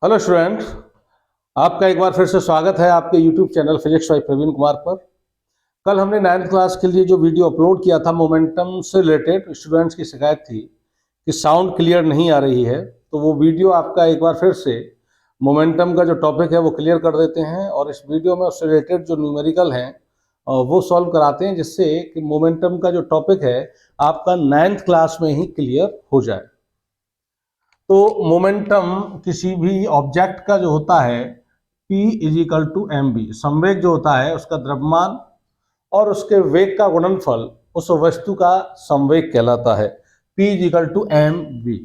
Hello students, आपका एक बार फिर से स्वागत है आपके YouTube channel physics by Praveen Kumar पर। कल हमने 9th क्लास के लिए जो वीडियो अपलोड किया था मोमेंटम से रिलेटेड, स्टूडेंट्स की शिकायत थी कि साउंड क्लियर नहीं आ रही है, तो वो वीडियो आपका एक बार फिर से मोमेंटम का जो टॉपिक है वो क्लियर कर देते हैं और इस वीडियो में उससे रिलेटेड जो न्यूमेरिकल हैं वो सॉल्व कराते हैं, जिससे कि मोमेंटम का जो टॉपिक है आपका 9th क्लास में ही क्लियर हो जाए। तो मोमेंटम किसी भी ऑब्जेक्ट का जो होता है P is equal to M B, संवेग जो होता है उसका द्रव्यमान और उसके वेग का गुणनफल उस वस्तु का संवेग कहलाता है, P is equal to M B.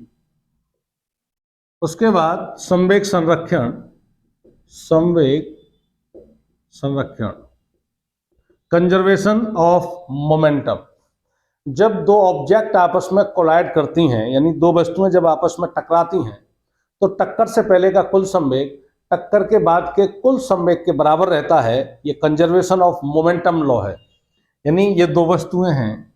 उसके बाद संवेग संरक्षण, संवेग संरक्षण, कंजर्वेशन ऑफ मोमेंटम। जब दो ऑब्जेक्ट आपस में कोलाइड करती हैं, यानी दो वस्तुएं जब आपस में टकराती हैं, तो टक्कर से पहले का कुल संवेग टक्कर के बाद के कुल संवेग के बराबर रहता है। ये कंजर्वेशन ऑफ मोमेंटम लॉ है। यानी ये दो वस्तुएं हैं,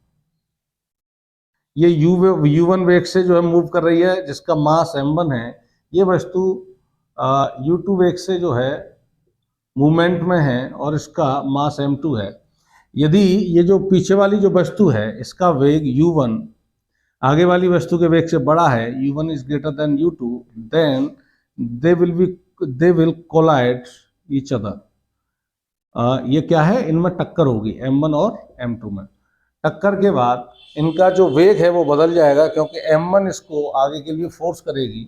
ये u1 वेग से जो है मूव कर रही है, जिसका मास m1 है। ये वस्तु u2 वेग से जो है मूवमेंट में है और इसका मास m2 है। यदि ये जो पीछे वाली जो वस्तु है इसका वेग u1 आगे वाली वस्तु के वेग से बड़ा है, u1 is greater than u2, then they will collide each other. ये क्या है, इनमें टक्कर होगी m1 और m2 में। टक्कर के बाद इनका जो वेग है वो बदल जाएगा, क्योंकि m1 इसको आगे के लिए फोर्स करेगी।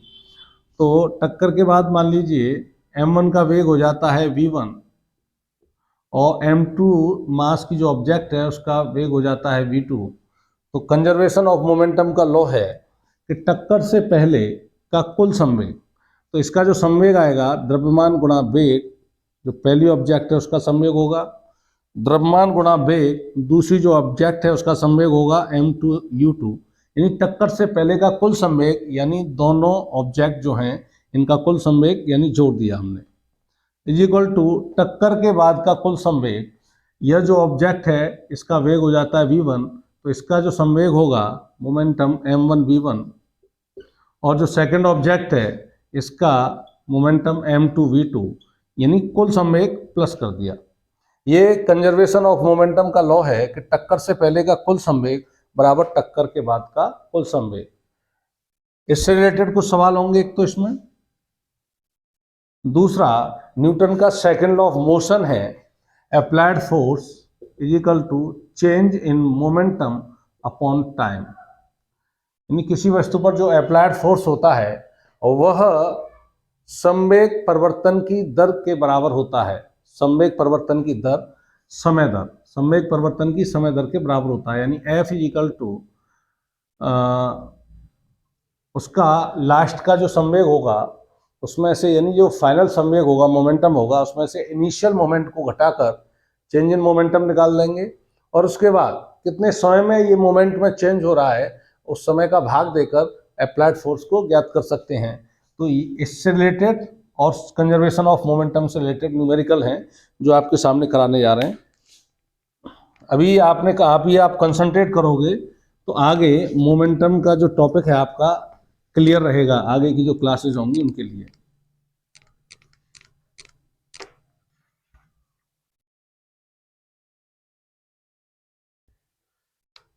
तो टक्कर के बाद मान लीजिए m1 का वेग हो जाता है v1 और m2 मास की जो ऑब्जेक्ट है उसका वेग हो जाता है v2। तो कंजर्वेशन ऑफ मोमेंटम का लॉ है कि टक्कर से पहले का कुल संवेग, तो इसका जो संवेग आएगा द्रव्यमान गुणा वेग, जो पहली ऑब्जेक्ट है उसका संवेग होगा, द्रव्यमान गुणा वेग दूसरी जो ऑब्जेक्ट है उसका संवेग होगा m2u2। यानी टक्कर से पहले का कुल संवेग, यानी दोनों ऑब्जेक्ट जो हैं इनका कुल संवेग यानी जोड़ दिया हमने, इज इक्वल टू टक्कर के बाद का कुल संवेग। यह जो ऑब्जेक्ट है इसका वेग हो जाता है v1, तो इसका जो संवेग होगा मोमेंटम m1 v1, और जो सेकंड ऑब्जेक्ट है इसका मोमेंटम m2 v2, यानी कुल संवेग प्लस कर दिया। ये कंजर्वेशन ऑफ मोमेंटम का लॉ है कि टक्कर से पहले का कुल संवेग बराबर टक्कर के बाद का कुल संवेग। इससे रिलेटेड कुछ सवाल होंगे एक तो इसमें। दूसरा, न्यूटन का सेकंड लॉ ऑफ मोशन है, applied force is equal to change in momentum upon time. यानी किसी वस्तु पर जो अप्लाइड फोर्स होता है वह संवेग परिवर्तन की दर के बराबर होता है। संवेग परिवर्तन की दर, समय दर, संवेग परिवर्तन की समय दर के बराबर होता है। यानी F इज इक्वल टू उसका लास्ट का जो संवेग होगा उसमें से, यानी जो फाइनल संवेग होगा मोमेंटम होगा, उसमें से इनिशियल मोमेंट को घटाकर चेंज इन मोमेंटम निकाल देंगे, और उसके बाद कितने समय में ये मोमेंट में चेंज हो रहा है उस समय का भाग देकर अप्लाइड फोर्स को ज्ञात कर सकते हैं। तो इससे रिलेटेड और कंजर्वेशन ऑफ मोमेंटम से रिलेटेड न्यूमेरिकल हैं जो आपके सामने कराने जा रहे हैं। अभी आपने कहा, अभी आप कंसंट्रेट करोगे तो आगे मोमेंटम का जो टॉपिक है आपका क्लियर रहेगा, आगे की जो क्लासेस होंगी उनके लिए।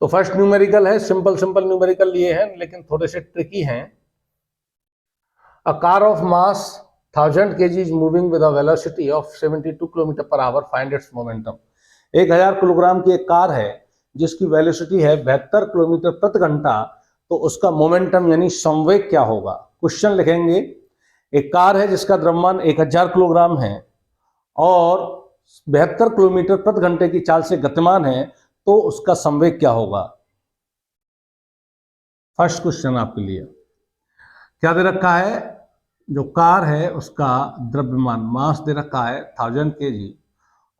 तो फर्स्ट न्यूमेरिकल है, सिंपल सिंपल न्यूमेरिकल लिए हैं लेकिन थोड़े से ट्रिकी हैं। A car of mass 1000 kg is moving with a velocity of 72 kilometre per hour, find its momentum. 1000 kilogram की एक कार है जिसकी वेलोसिटी है 72 किलोमीटर प्रति घंटा, तो उसका मोमेंटम यानी संवेग क्या होगा। क्वेश्चन लिखेंगे, एक कार है जिसका द्रव्यमान 1000 किलोग्राम है और 72 किलोमीटर प्रति घंटे की चाल से गतिमान है, तो उसका संवेग क्या होगा। फर्स्ट क्वेश्चन आपके लिए क्या दे रखा है, जो कार है उसका द्रव्यमान मास दे रखा है 1000 kg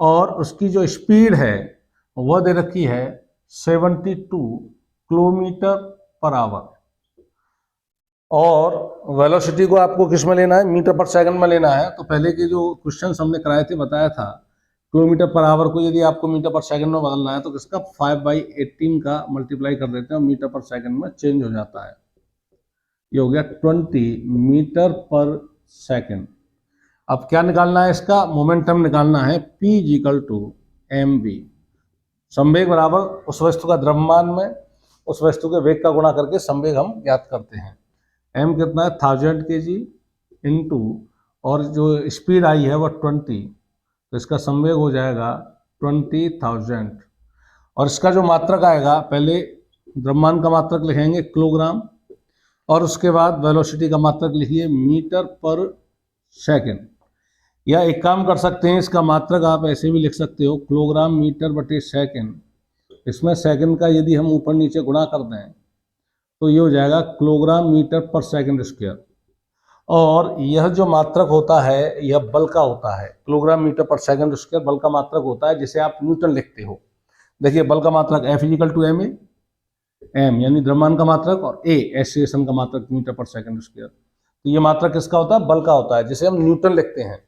और उसकी जो स्पीड है वह दे रखी है 72 किलोमीटर पर आवर, और वेलोसिटी को आपको किस में लेना है, मीटर पर सेकंड में लेना है। तो पहले के जो क्वेश्चन हमने कराए थे बताया था किलोमीटर पर आवर को यदि आपको मीटर पर सेकंड में बदलना है तो किसका 5/18 का मल्टीप्लाई कर देते हैं और मीटर पर सेकंड में चेंज हो जाता है। ये हो गया 20 मीटर पर सेकेंड। अब क्या निकालना है इसका? मोमेंटम निकालना है। P = mv। संवेग बराबर उस वस्तु का द्रव्यमान में उस वस्तु के वेग का गुणा करके संवेग हम ज्ञात करते हैं। m कितना है? 1000 kg इंटू, और जो स्पीड आई है वो 20, तो इसका संवेग हो जाएगा 20,000। और इसका जो मात्रक आएगा, पहले द्रव्यमान का मात्रक लिखेंगे किलोग्राम, और उसके बाद वेलोसिटी का मात्रक लिखिए मीटर पर सेकेंड। या एक काम कर सकते हैं, इसका मात्रक आप ऐसे भी लिख सकते हो, किलोग्राम मीटर बटे सेकेंड। इसमें सेकेंड का यदि हम ऊपर नीचे गुणा कर दें तो ये हो जाएगा kilogram metre per second square. और यह जो मात्रक होता है यह बल का होता है। Kilogram metre per second square बल का मात्रक होता है, जिसे आप न्यूटन लिखते हो। देखिए बल का मात्रक F = ma, m यानी द्रव्यमान का मात्रक, और a एक्सीलरेशन का मात्रक मीटर पर सेकेंड स्क्वायर। तो ये मात्रक किसका होता है? बल का होता है, जिसे हम न्यूटन लिखते हैं।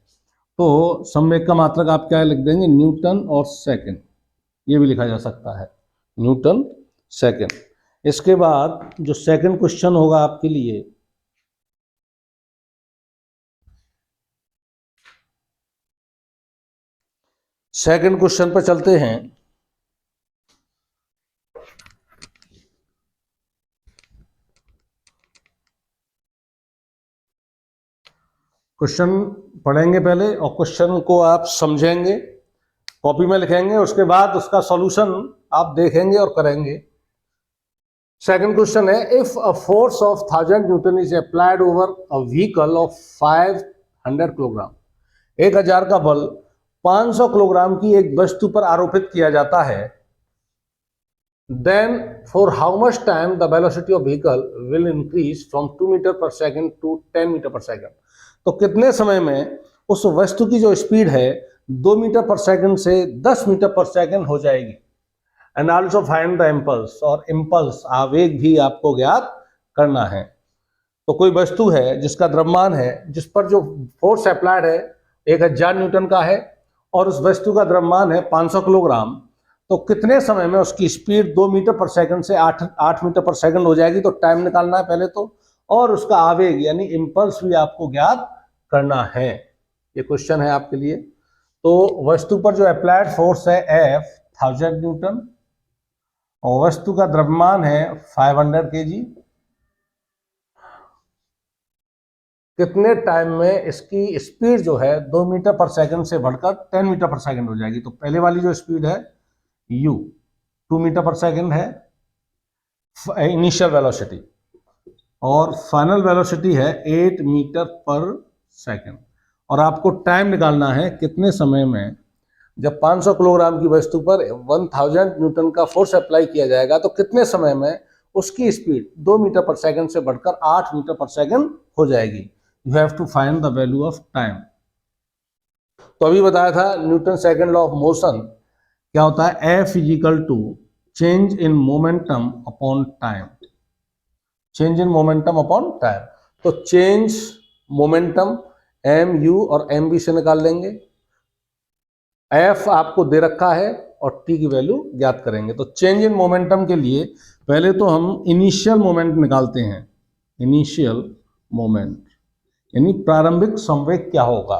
तो संवेग का मात्रक आप क्या लिख देंगे? न्यूटन और सेकेंड, ये भी लिखा जा सकता है, न्यूटन सेकेंड। इसके बाद जो सेकेंड क्वेश्चन होगा आपके लिए, सेकेंड क्वेश्चन पर चलते हैं। क्वेश्चन पढ़ेंगे पहले, और क्वेश्चन को आप समझेंगे, कॉपी में लिखेंगे, उसके बाद उसका सॉल्यूशन आप देखेंगे और करेंगे। सेकंड क्वेश्चन है, if a force of 1000 Newton is applied over a vehicle of 500 kilogram, 1000 का बल 500 किलोग्राम की एक वस्तु पर आरोपित किया जाता है, then for how much time the velocity of vehicle will increase from 2 metre per second to 10 metre per second. तो कितने समय में उस वस्तु की जो स्पीड है 2 मीटर पर सेकेंड से 10 मीटर पर सेकेंड हो जाएगी। And also find the impulse, और इम्पल्स आवेग भी आपको ज्ञात करना है। तो कोई वस्तु है जिसका द्रव्यमान है, जिस पर जो फोर्स अप्लाइड है 1000 न्यूटन का है, और उस वस्तु का द्रव्यमान है 500 किलोग्राम, तो कितने समय में उसकी स्पीड 2 मीटर पर सेकंड से 8 मीटर पर सेकंड हो जाएगी। तो टाइम निकालना है पहले तो, और उसका आवेग यानी इम्पल्स भी आपको ज्ञात करना है। ये क्वेश्चन है आपके लिए। तो वस्तु पर जो अप्लाइड फोर्स है F 1000 न्यूटन, और वस्तु का द्रव्यमान है 500 kg। कितने टाइम में इसकी स्पीड जो है 2 मीटर पर सेकंड से बढ़कर 10 मीटर पर सेकंड हो जाएगी। तो पहले वाली जो स्पीड है u 2 मीटर पर सेकंड है इनिशियल वेलोसिटी, और फाइनल वेलोसिटी है 8 मीटर पर सेकंड। और आपको टाइम निकालना है कितने समय में, जब 500 किलोग्राम की वस्तु पर 1000 न्यूटन का फोर्स अप्लाई किया जाएगा तो कितने समय में उसकी स्पीड 2 मीटर पर सेकंड से बढ़कर 8 मीटर पर सेकंड हो जाएगी। You have to find the value of time. तो अभी बताया था Newton second law of motion क्या होता है, F = change in momentum upon time. Change in momentum upon time. तो चेंज मोमेंटम mu और mv से निकाल लेंगे। F आपको दे रखा है और t की वैल्यू ज्ञात करेंगे। तो चेंज इन मोमेंटम के लिए पहले तो हम इनिशियल मोमेंट निकालते हैं। इनिशियल मोमेंट यानी प्रारंभिक संवेग क्या होगा।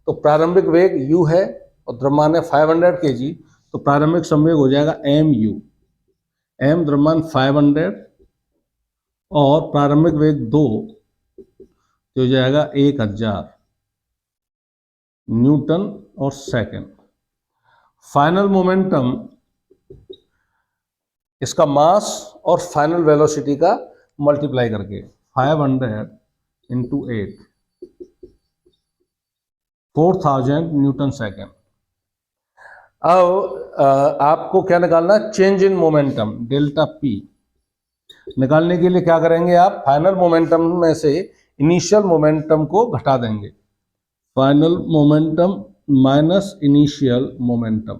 तो प्रारंभिक वेग u है और द्रव्यमान है 500 kg, तो प्रारंभिक संवेग हो जाएगा mu। m द्रव्यमान 500 और प्रारंभिक वेग 2, तो हो जाएगा 1000 न्यूटन और सेकंड। फाइनल मोमेंटम इसका मास और फाइनल वेलोसिटी का मल्टीप्लाई करके 500 इंटू 8 4000 न्यूटन सेकेंड। अब आपको क्या निकालना है, change in momentum delta P. निकालने के लिए क्या करेंगे आप, फाइनल मोमेंटम में से इनिशियल मोमेंटम को घटा देंगे। Final momentum minus initial momentum,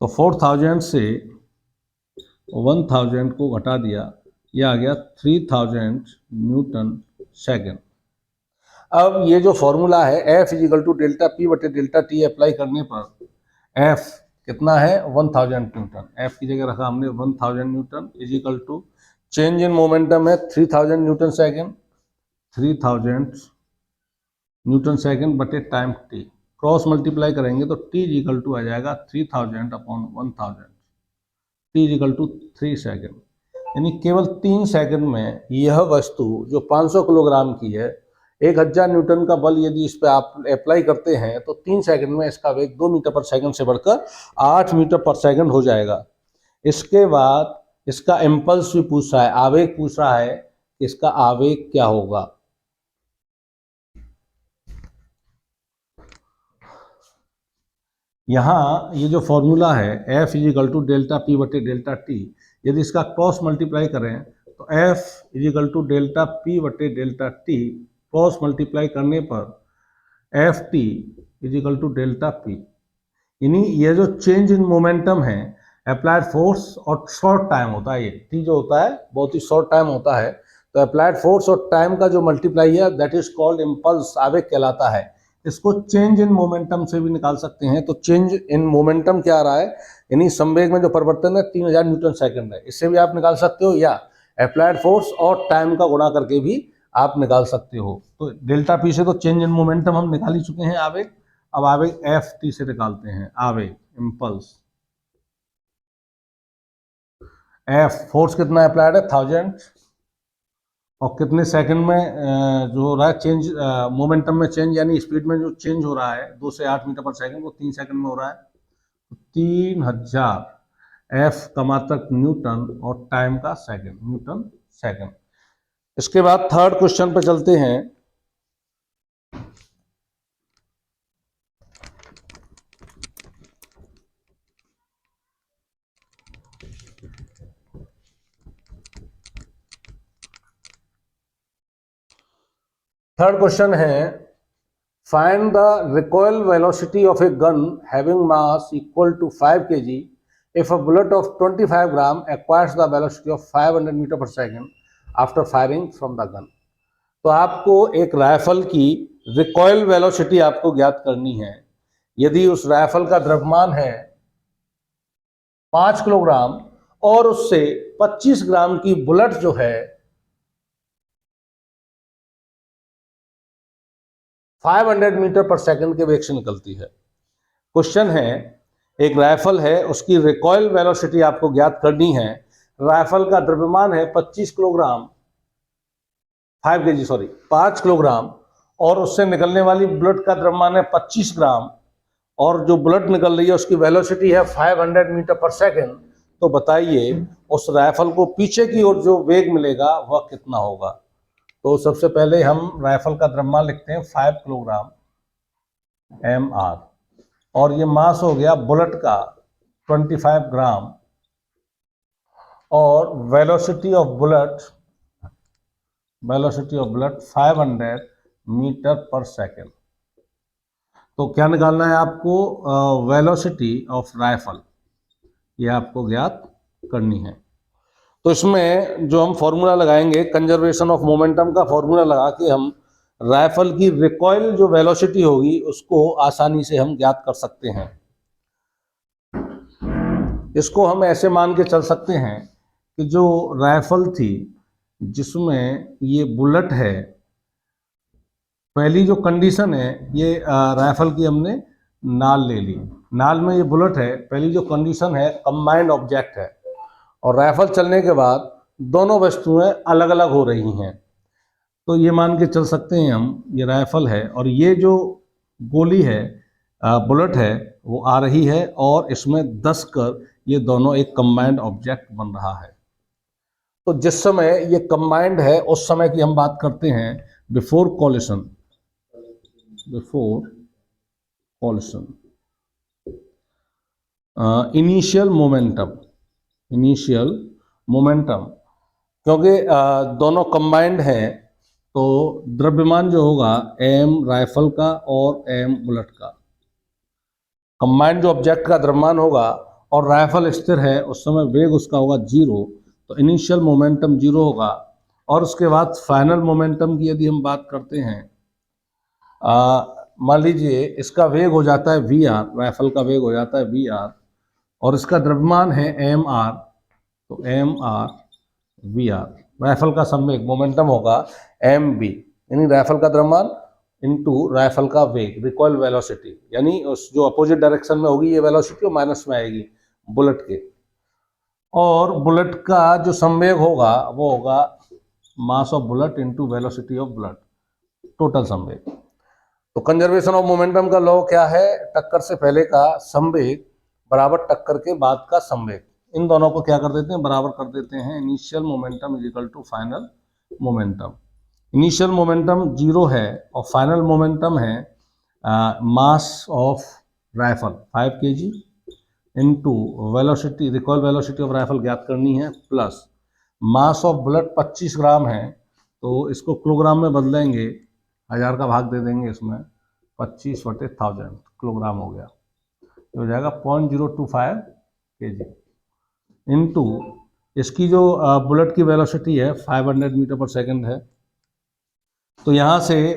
तो 4000 से 1000 को घटा दिया, यह आ गया 3000 न्यूटन सेकेंड। अब ये जो फॉर्मूला है F = डेल्टा पी बटे डेल्टा टी अप्लाई करने पर F कितना है 1000 न्यूटन। F की जगह रखा हमने 1000 न्यूटन = चेंज इन मोमेंटम है 3000 न्यूटन सेकेंड। 3000 न्यूटन सेकंड बटे टाइम टी, क्रॉस मल्टीप्लाई करेंगे तो टी इक्वल टू आ जाएगा 3000 upon 1000, T equal to 3 second. यानी केवल 3 सेकंड में यह वस्तु जो 500 किलोग्राम की है, 1000 न्यूटन का बल यदि इस पर आप अप्लाई करते हैं तो 3 सेकंड में इसका वेग 2 मीटर पर सेकंड से बढ़कर 8 मीटर पर सेकंड हो जाएगा। इसके बाद इसका इम्पल्स भी पूछ रहा है, आवेग पूछ रहा है कि इसका आवेग क्या होगा। यहाँ ये जो फॉर्मूला है F equal to delta P बटे डेल्टा टी, यदि इसका क्रॉस मल्टीप्लाई करें तो F equal to delta P बटे डेल्टा टी, क्रॉस मल्टीप्लाई करने पर F T equal to delta P. यानी ये जो चेंज इन मोमेंटम है, अप्लाइड फोर्स और शॉर्ट टाइम होता है, ये टी जो होता है बहुत ही शॉर्ट टाइम होता है, तो अप्लाइड फोर्स और टाइम का जो मल्टीप्लाई है दैट इज कॉल्ड इम्पल्स, आवेग कहलाता है। इसको चेंज इन मोमेंटम से भी निकाल सकते हैं। तो चेंज इन मोमेंटम क्या आ रहा है, यानी संवेग में जो परिवर्तन है 3000 न्यूटन सेकंड है, इससे भी आप निकाल सकते हो, या अप्लाइड फोर्स और टाइम का गुणा करके भी आप निकाल सकते हो। तो डेल्टा पी से तो चेंज इन मोमेंटम हम निकाल ही चुके हैं आवेग। अब आवेग एफ टी से निकालते हैं आवेग, इम्पल्स। एफ फोर्स कितना अप्लाइड है 1000, और कितने सेकंड में जो हो रहा है चेंज, मोमेंटम में चेंज, यानी स्पीड में जो चेंज हो रहा है 2 से 8 मीटर पर सेकंड, वो 3 सेकंड में हो रहा है। तो 3000 एफ का मात्रक न्यूटन और टाइम का सेकंड, न्यूटन सेकंड। इसके बाद थर्ड क्वेश्चन पे चलते हैं। थर्ड क्वेश्चन है, find the recoil velocity of a gun having mass equal to 5 kg if a bullet of 25 gram acquires the velocity of 500 metre per second after firing from the gun. तो आपको एक rifle की recoil velocity आपको ज्ञात करनी है। यदि उस राइफल का द्रव्यमान है 5 किलोग्राम और उससे 25 ग्राम की बुलेट जो है 500 मीटर पर सेकंड के वेग से निकलती है। क्वेश्चन है, एक राइफल है, उसकी रिकॉइल वेलोसिटी आपको ज्ञात करनी है। राइफल का द्रव्यमान है 25 किलोग्राम, 5 kg सॉरी 5 किलोग्राम, और उससे निकलने वाली बुलेट का द्रव्यमान है 25 ग्राम, और जो बुलेट निकल रही है उसकी वेलोसिटी है 500 मीटर पर सेकंड। तो बताइए उस राइफल को पीछे की ओर जो वेग मिलेगा वह कितना होगा। तो सबसे पहले हम राइफल का द्रव्यमान लिखते हैं 5 किलोग्राम mr, और ये मास हो गया बुलेट का 25 ग्राम, और velocity of bullet 500 metre per second. तो क्या निकालना है आपको, वेलोसिटी ऑफ राइफल, ये आपको ज्ञात करनी है। तो इसमें जो हम फॉर्मूला लगाएंगे, कंजर्वेशन ऑफ मोमेंटम का फॉर्मूला लगा के हम राइफल की रिकॉइल जो वेलोसिटी होगी उसको आसानी से हम ज्ञात कर सकते हैं। इसको हम ऐसे मान के चल सकते हैं कि जो राइफल थी जिसमें ये बुलेट है, पहली जो कंडीशन है, ये राइफल की हमने नाल ले ली, नाल में ये बुलेट है, पहली जो कंडीशन है कंबाइंड ऑब्जेक्ट है, और राइफल चलने के बाद दोनों वस्तुएं अलग अलग हो रही हैं। तो ये मान के चल सकते हैं हम, ये राइफल है और ये जो गोली है, बुलेट है, वो आ रही है, और इसमें दस कर ये दोनों एक कंबाइंड ऑब्जेक्ट बन रहा है। तो जिस समय ये कंबाइंड है उस समय की हम बात करते हैं बिफोर कॉलिशन, इनिशियल मोमेंटम, क्योंकि दोनों कंबाइंड हैं तो द्रव्यमान जो होगा एम राइफल का और एम बुलेट का, कंबाइंड जो ऑब्जेक्ट का द्रव्यमान होगा और राइफल स्थिर है उस समय वेग उसका होगा 0, तो इनिशियल मोमेंटम 0 होगा। और उसके बाद फाइनल मोमेंटम की यदि हम बात करते हैं, मान लीजिए इसका वेग हो जाता है VR, राइफल का वेग हो जाता है VR, और इसका द्रव्यमान है mr, तो mr VR, राइफल का संवेग मोमेंटम होगा mb, यानी राइफल का द्रव्यमान इनटू राइफल का वेग, रिकॉइल वेलोसिटी, यानी उस जो अपोजिट डायरेक्शन में होगी ये वेलोसिटी और माइनस में आएगी बुलेट के, और बुलेट का जो संवेग होगा वो होगा मास of bullet into velocity of bullet, total संवेग। तो कंजर्वेशन ऑफ मोमेंटम का लॉ क्या है, टक्कर से पहले का संवेग बराबर टक्कर के बाद का संवेग, इन दोनों को क्या कर देते हैं, बराबर कर देते हैं। Initial momentum is equal to final momentum. Initial momentum 0 है और फाइनल मोमेंटम है mass of rifle 5 kg into velocity, recoil velocity of rifle ज्ञात करनी है, plus mass of bullet 25 gram है, तो इसको किलोग्राम में बदलेंगे, 1000 का भाग दे देंगे इसमें, 25/1000 किलोग्राम हो गया, हो जाएगा 0.025 kg इनटू इसकी जो बुलेट की वेलोसिटी है 500 मीटर पर सेकंड है, तो यहाँ से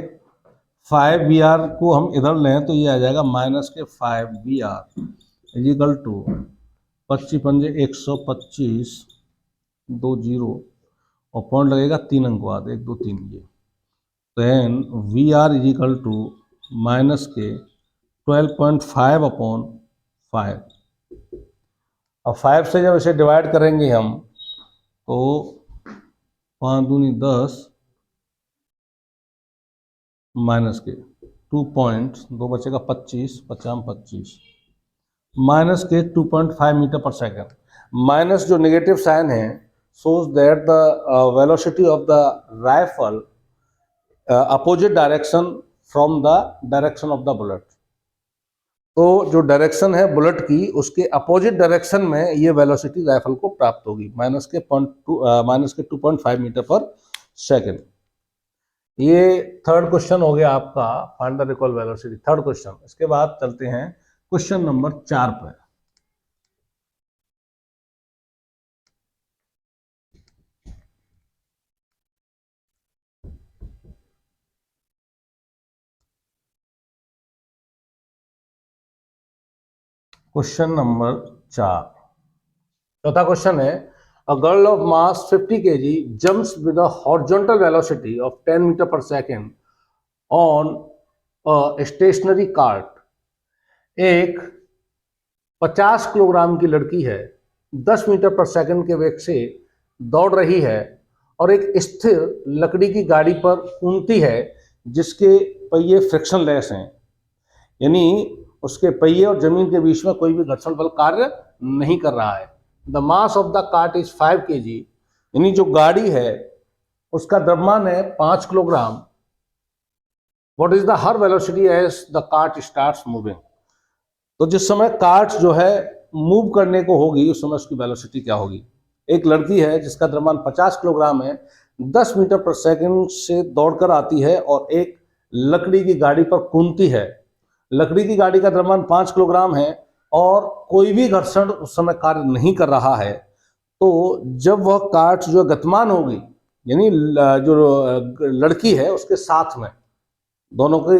5 VR को हम इधर लें तो ये आ जाएगा -5 VR इज इक्वल टू 25 पंजे 125, 2 0 और पॉइंट लगेगा 3 अंक बाद, 1 2 3 ये, then VR is equal to -12.5/5। अब 5 से जब इसे डिवाइड करेंगे हम तो 5 दूनी 10 माइनस के 2 पॉइंट 2 बचेगा 25, 50 माइनस के 2.5 मीटर पर सेकेंड। माइनस जो नेगेटिव साइन है shows that the velocity of the rifle opposite direction from the direction of the bullet। तो जो डायरेक्शन है बुलेट की उसके अपोजिट डायरेक्शन में ये वेलोसिटी राइफल को प्राप्त होगी, माइनस के 2.5 मीटर पर सेकेंड। ये थर्ड क्वेश्चन हो गया आपका, find the recoil velocity, third question. इसके बाद चलते हैं क्वेश्चन नंबर 4 पर। क्वेश्चन नंबर 4, चौथा क्वेश्चन है, a girl of mass 50 kg jumps with a horizontal velocity of 10 metre per second on a stationary cart. एक 50 किलोग्राम की लड़की है, 10 मीटर पर सेकंड के वेग से दौड़ रही है और एक स्थिर लकड़ी की गाड़ी पर कूदती है जिसके पहिए फ्रिक्शनलेस हैं, यानी उसके पहिए और जमीन के बीच में कोई भी घर्षण बल कार्य नहीं कर रहा है। The mass of the cart is 5 kg, यानी जो गाड़ी है उसका द्रव्यमान है 5 kilogram. What is the her velocity as the cart starts moving. तो जिस समय कार्ट जो है मूव करने को होगी उस समय उसकी वेलोसिटी क्या होगी। एक लड़की है जिसका द्रव्यमान 50 किलोग्राम है, 10 मीटर पर सेकंड से दौड़कर आती है और एक लकड़ी की गाड़ी पर कूदती है। लकड़ी की गाड़ी का द्रव्यमान 5 किलोग्राम है और कोई भी घर्षण उस समय कार्य नहीं कर रहा है। तो जब वह कार्ट जो गतिमान होगी, यानी जो लड़की है उसके साथ में दोनों की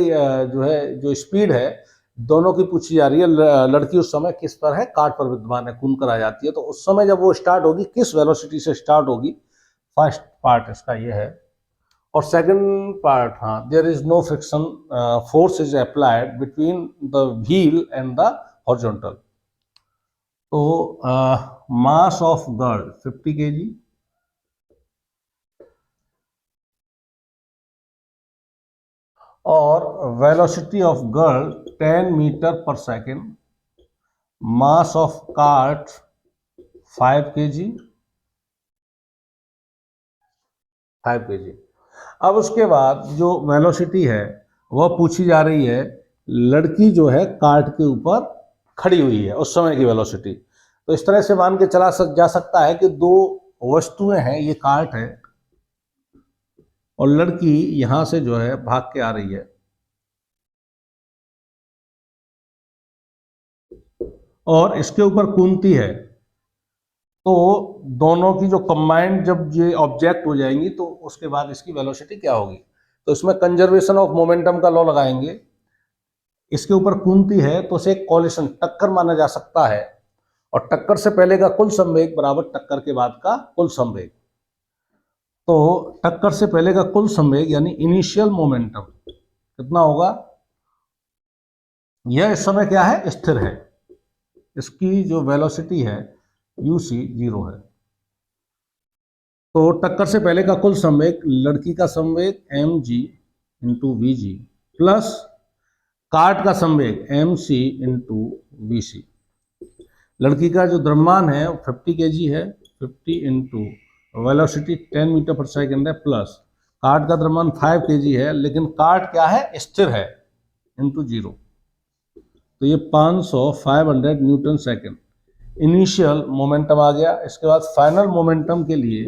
जो है जो स्पीड है दोनों की पूछी जा रही है। लड़की उस समय किस पर है, कार्ट पर विद्यमान है, कूद कर आ जाती है। तो उस समय जब वो स्टार्ट होगी किस वेलोसिटी से स्टार्ट होगी, फर्स्ट पार्ट इसका ये है। और सेकंड पार्ट, हाँ, there is no friction force is applied between the wheel and the horizontal. तो मास ऑफ गर्ल 50 kg और velocity of girl 10 metre per second, mass of cart 5 kg। अब उसके बाद जो वेलोसिटी है वह पूछी जा रही है, लड़की जो है कार्ट के ऊपर खड़ी हुई है उस समय की वेलोसिटी। तो इस तरह से मान के जा सकता है कि दो वस्तुएं हैं, ये कार्ट है और लड़की यहां से जो है भाग के आ रही है और इसके ऊपर कूदती है। तो दोनों की जो कंबाइंड जब ये ऑब्जेक्ट हो जाएंगी तो उसके बाद इसकी वेलोसिटी क्या होगी। तो इसमें कंजर्वेशन ऑफ मोमेंटम का लॉ लगाएंगे। इसके ऊपर कूदती है तो उसे एक कॉलिशन, टक्कर माना जा सकता है, और टक्कर से पहले का कुल संवेग बराबर टक्कर के बाद का कुल संवेग। तो टक्कर से पहले का कुल संवेग यानी इनिशियल मोमेंटम कितना होगा, यह इस समय क्या है, स्थिर है, इसकी जो वेलोसिटी है uc 0 है। तो टक्कर से पहले का कुल संवेग, लड़की का संवेग mg into we ji plus cart का संवेग mc इंटू वी सी। लड़की का जो द्रव्यमान है 50 kg है, 50 into velocity 10 metre per second है, प्लस कार्ट का द्रव्यमान 5 kg है, लेकिन कार्ट क्या है, स्थिर है, इंटू 0। तो ये 500 न्यूटन सेकेंड इनिशियल मोमेंटम आ गया। इसके बाद फाइनल मोमेंटम के लिए,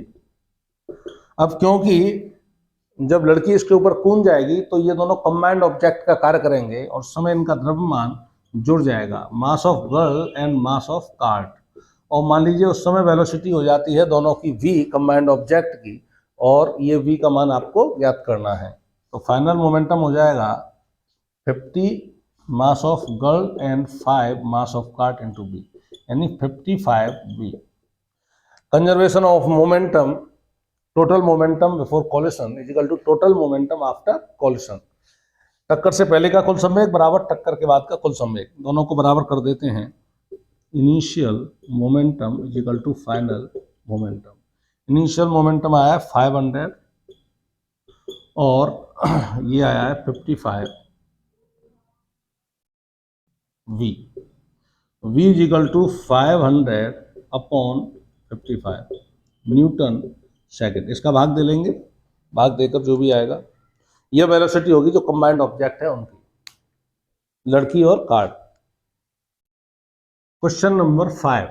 अब क्योंकि जब लड़की इसके ऊपर कूद जाएगी तो ये दोनों कंबाइंड ऑब्जेक्ट का कार्य करेंगे और उस समय इनका द्रव्यमान जुड़ जाएगा, मास of girl and mass of cart. और मान लीजिए उस समय वेलोसिटी हो जाती है दोनों की v कंबाइंड ऑब्जेक्ट की, और ये v का मान आपको ज्ञात करना है। तो फाइनल मोमेंटम हो जाएगा 50 mass of girl and 5 mass of cart into v, यानी 55 v। Conservation of momentum, total momentum before collision is equal to total momentum after collision. टक्कर से पहले का कुल संवेग बराबर टक्कर के बाद का कुल संवेग, दोनों को बराबर कर देते हैं। Initial momentum is equal to final momentum. Initial momentum आया है 500 और ये आया है 55 v। v is equal to 500 upon 55 newton second. इसका भाग दे लेंगे, भाग देकर जो भी आएगा, यह वेलोसिटी होगी जो कंबाइंड ऑब्जेक्ट है उनकी, लड़की और cart. Question number 5,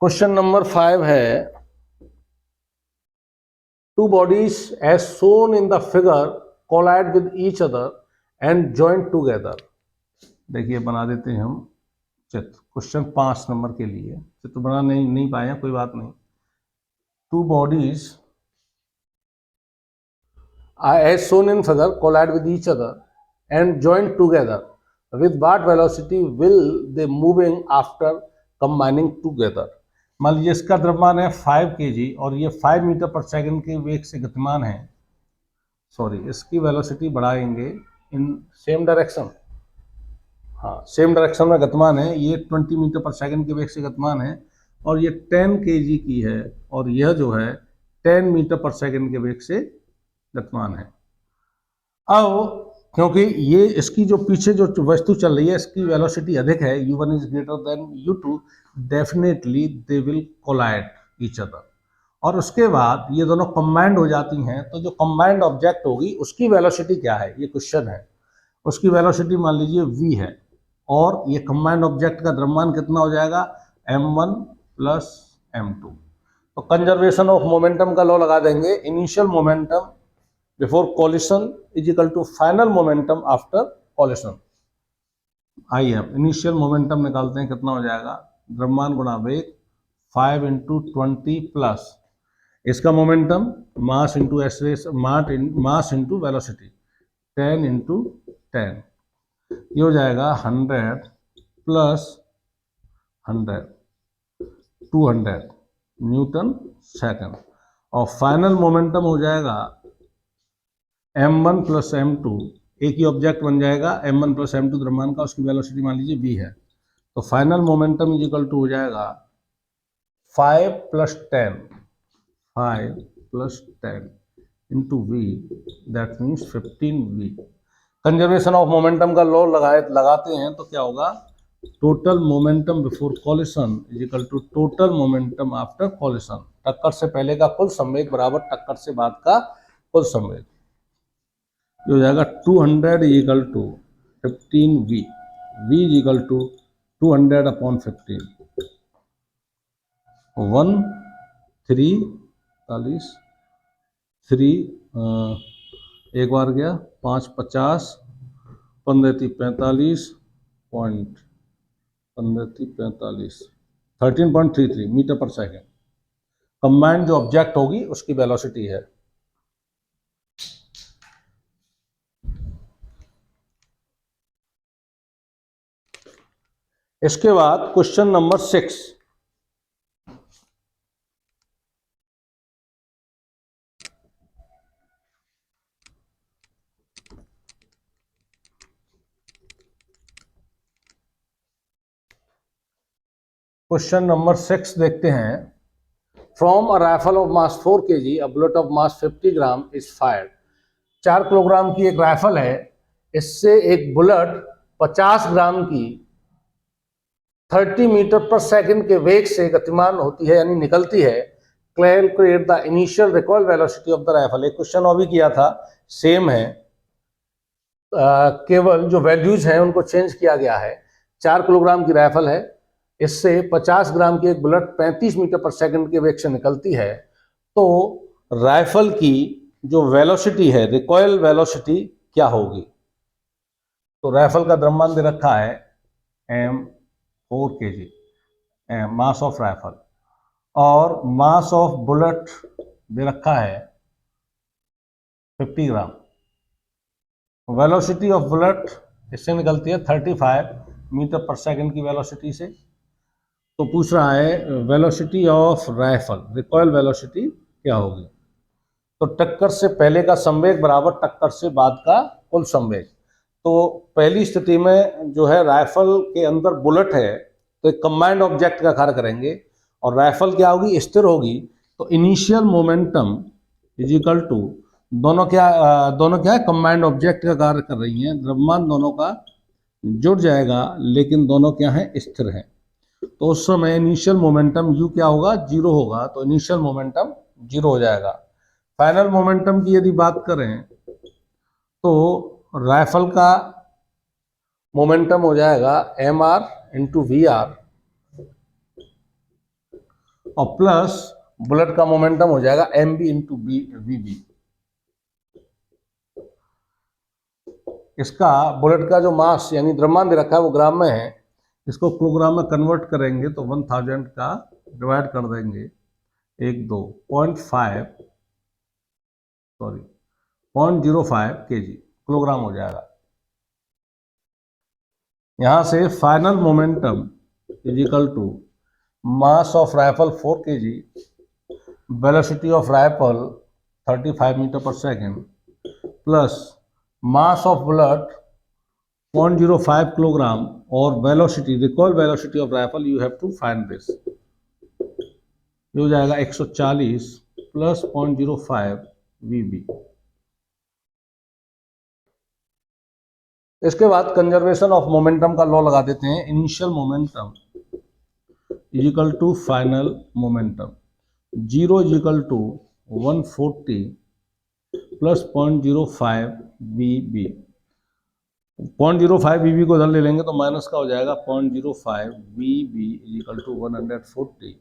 question number 5 है, two bodies as shown in the figure collide with each other and join together। देखिए बना देते हैं हम चित्र, क्वेश्चन 5 नंबर के लिए। चित्र बना नहीं पाए, कोई बात नहीं। Two bodies as shown in figure collide with each other and join together with what velocity will they moving after combining together। मान लीजिए इसका द्रव्यमान है 5 kg और ये 5 मीटर पर सेकंड के वेग से गतिमान है। सॉरी, इसकी वेलोसिटी बढ़ाएंगे इन सेम डायरेक्शन, हाँ सेम डायरेक्शन में गतिमान है। ये 20 मीटर पर सेकंड के वेग से गतिमान है और ये 10 kg की है, और यह जो है 10 मीटर पर सेकंड के वेग से गतिमान है। अब क्योंकि ये इसकी जो पीछे जो वस्तु चल रही है इसकी वेलोसिटी अधिक है, u1 is greater than u2, definitely they will collide each other. और उसके बाद ये दोनों कंबाइंड हो जाती हैं, तो जो कंबाइंड ऑब्जेक्ट होगी उसकी वेलोसिटी क्या है, ये क्वेश्चन है। उसकी वेलोसिटी मान लीजिए v है, और ये कंबाइंड ऑब्जेक्ट का द्रव्यमान कितना हो जाएगा, m1 प्लस m2। तो कंजर्वेशन ऑफ मोमेंटम का लॉ लगा देंगे, initial momentum before collision is equal to final momentum after collision. आइए अब इनिशियल मोमेंटम निकालते हैं, कितना हो जाएगा, द्रव्यमान गुणा वेग 5 इंटू 20 प्लस इसका momentum mass into mass into velocity 10 into 10, ये हो जाएगा 100 प्लस 100 200 न्यूटन सेकंड। और फाइनल मोमेंटम हो जाएगा m1 प्लस m2, एक ही ऑब्जेक्ट बन जाएगा, m1 प्लस m2 द्रव्यमान का, उसकी वेलोसिटी मान लीजिए v है। तो final momentum is equal to हो जाएगा 5 plus 10 into v, that means 15v। Conservation of momentum का लॉ लगाते हैं तो क्या होगा, total momentum before collision is equal to total momentum after collision. टक्कर से पहले का कुल संवेग बराबर टक्कर से बाद का कुल संवेग, हो जाएगा 200 equal to 15v, v is equal to 200 upon 15, 1 3 40 3 एक बार गया 5 50 15 3 45 point 15 3 45 13.33 metre per second. Combined जो ऑब्जेक्ट होगी उसकी वेलोसिटी है। इसके बाद क्वेश्चन नंबर 6। क्वेश्चन नंबर 6 देखते हैं। From a rifle of mass 4 kg a bullet of mass 50 gram is fired. 4 kilogram की एक राइफल है, इससे एक बुलेट 50 ग्राम की 30 मीटर पर सेकंड के वेग से गतिमान होती है यानी निकलती है। Calculate the initial recoil velocity of the rifle. एक क्वेश्चन और भी किया था, सेम है, केवल जो वैल्यूज हैं उनको चेंज किया गया है। 4 किलोग्राम की राइफल है, इससे 50 ग्राम की एक बुलेट 35 मीटर पर सेकंड के वेग से निकलती है। तो राइफल की जो वेलोसिटी है, रिकॉइल वेलोसिटी क्या होगी? तो राइफल का द्रव्यमान दे रखा है M4 kg, mass of rifle, और मास ऑफ बुलेट दे रखा है 50 ग्राम। वेलोसिटी ऑफ बुलेट इससे निकलती है 35 मीटर पर सेकंड की वेलोसिटी से। तो पूछ रहा है velocity of rifle, recoil velocity क्या होगी? तो टक्कर से पहले का संवेग बराबर टक्कर से बाद का कुल संवेग। तो पहली स्थिति में जो है राइफल के अंदर बुलेट है, तो एक कंबाइंड ऑब्जेक्ट का कार्य करेंगे और राइफल क्या होगी? स्थिर होगी। तो initial momentum is equal to दोनों क्या है? कंबाइंड ऑब्जेक्ट का कार्य कर रही हैं, द्रव्यमान दोनों का जुड़ जाएगा, लेकिन दोनों क्या है? स्थिर हैं। तो उस समय इनिशियल मोमेंटम u क्या होगा? 0 होगा। तो इनिशियल मोमेंटम 0 हो जाएगा। फाइनल मोमेंटम की यदि बात करें तो राइफल का मोमेंटम हो जाएगा mr इंटू वी आर, और प्लस बुलेट का मोमेंटम हो जाएगा mb इंटू वी बी। इसका बुलेट का जो मास यानी द्रव्यमान दे रखा है वो ग्राम में है, इसको किलोग्राम में कन्वर्ट करेंगे तो 1000 का डिवाइड कर देंगे 0.05 kg, किलोग्राम हो जाएगा। यहां से final momentum is equal to mass of rifle 4 kg, velocity of rifle 35 metre per second, plus mass of bullet 0.05 kilogram, और velocity, recoil velocity of rifle you have to find this. ये हो जाएगा 140 plus 0.05 VB. इसके बाद conservation of momentum का law लगा देते हैं। Initial momentum is equal to final momentum. 0 is equal to 140 plus 0.05 वीबी। 0.05 वीबी को इधर ले लेंगे तो माइनस का हो जाएगा 0.05 VB is equal to 140।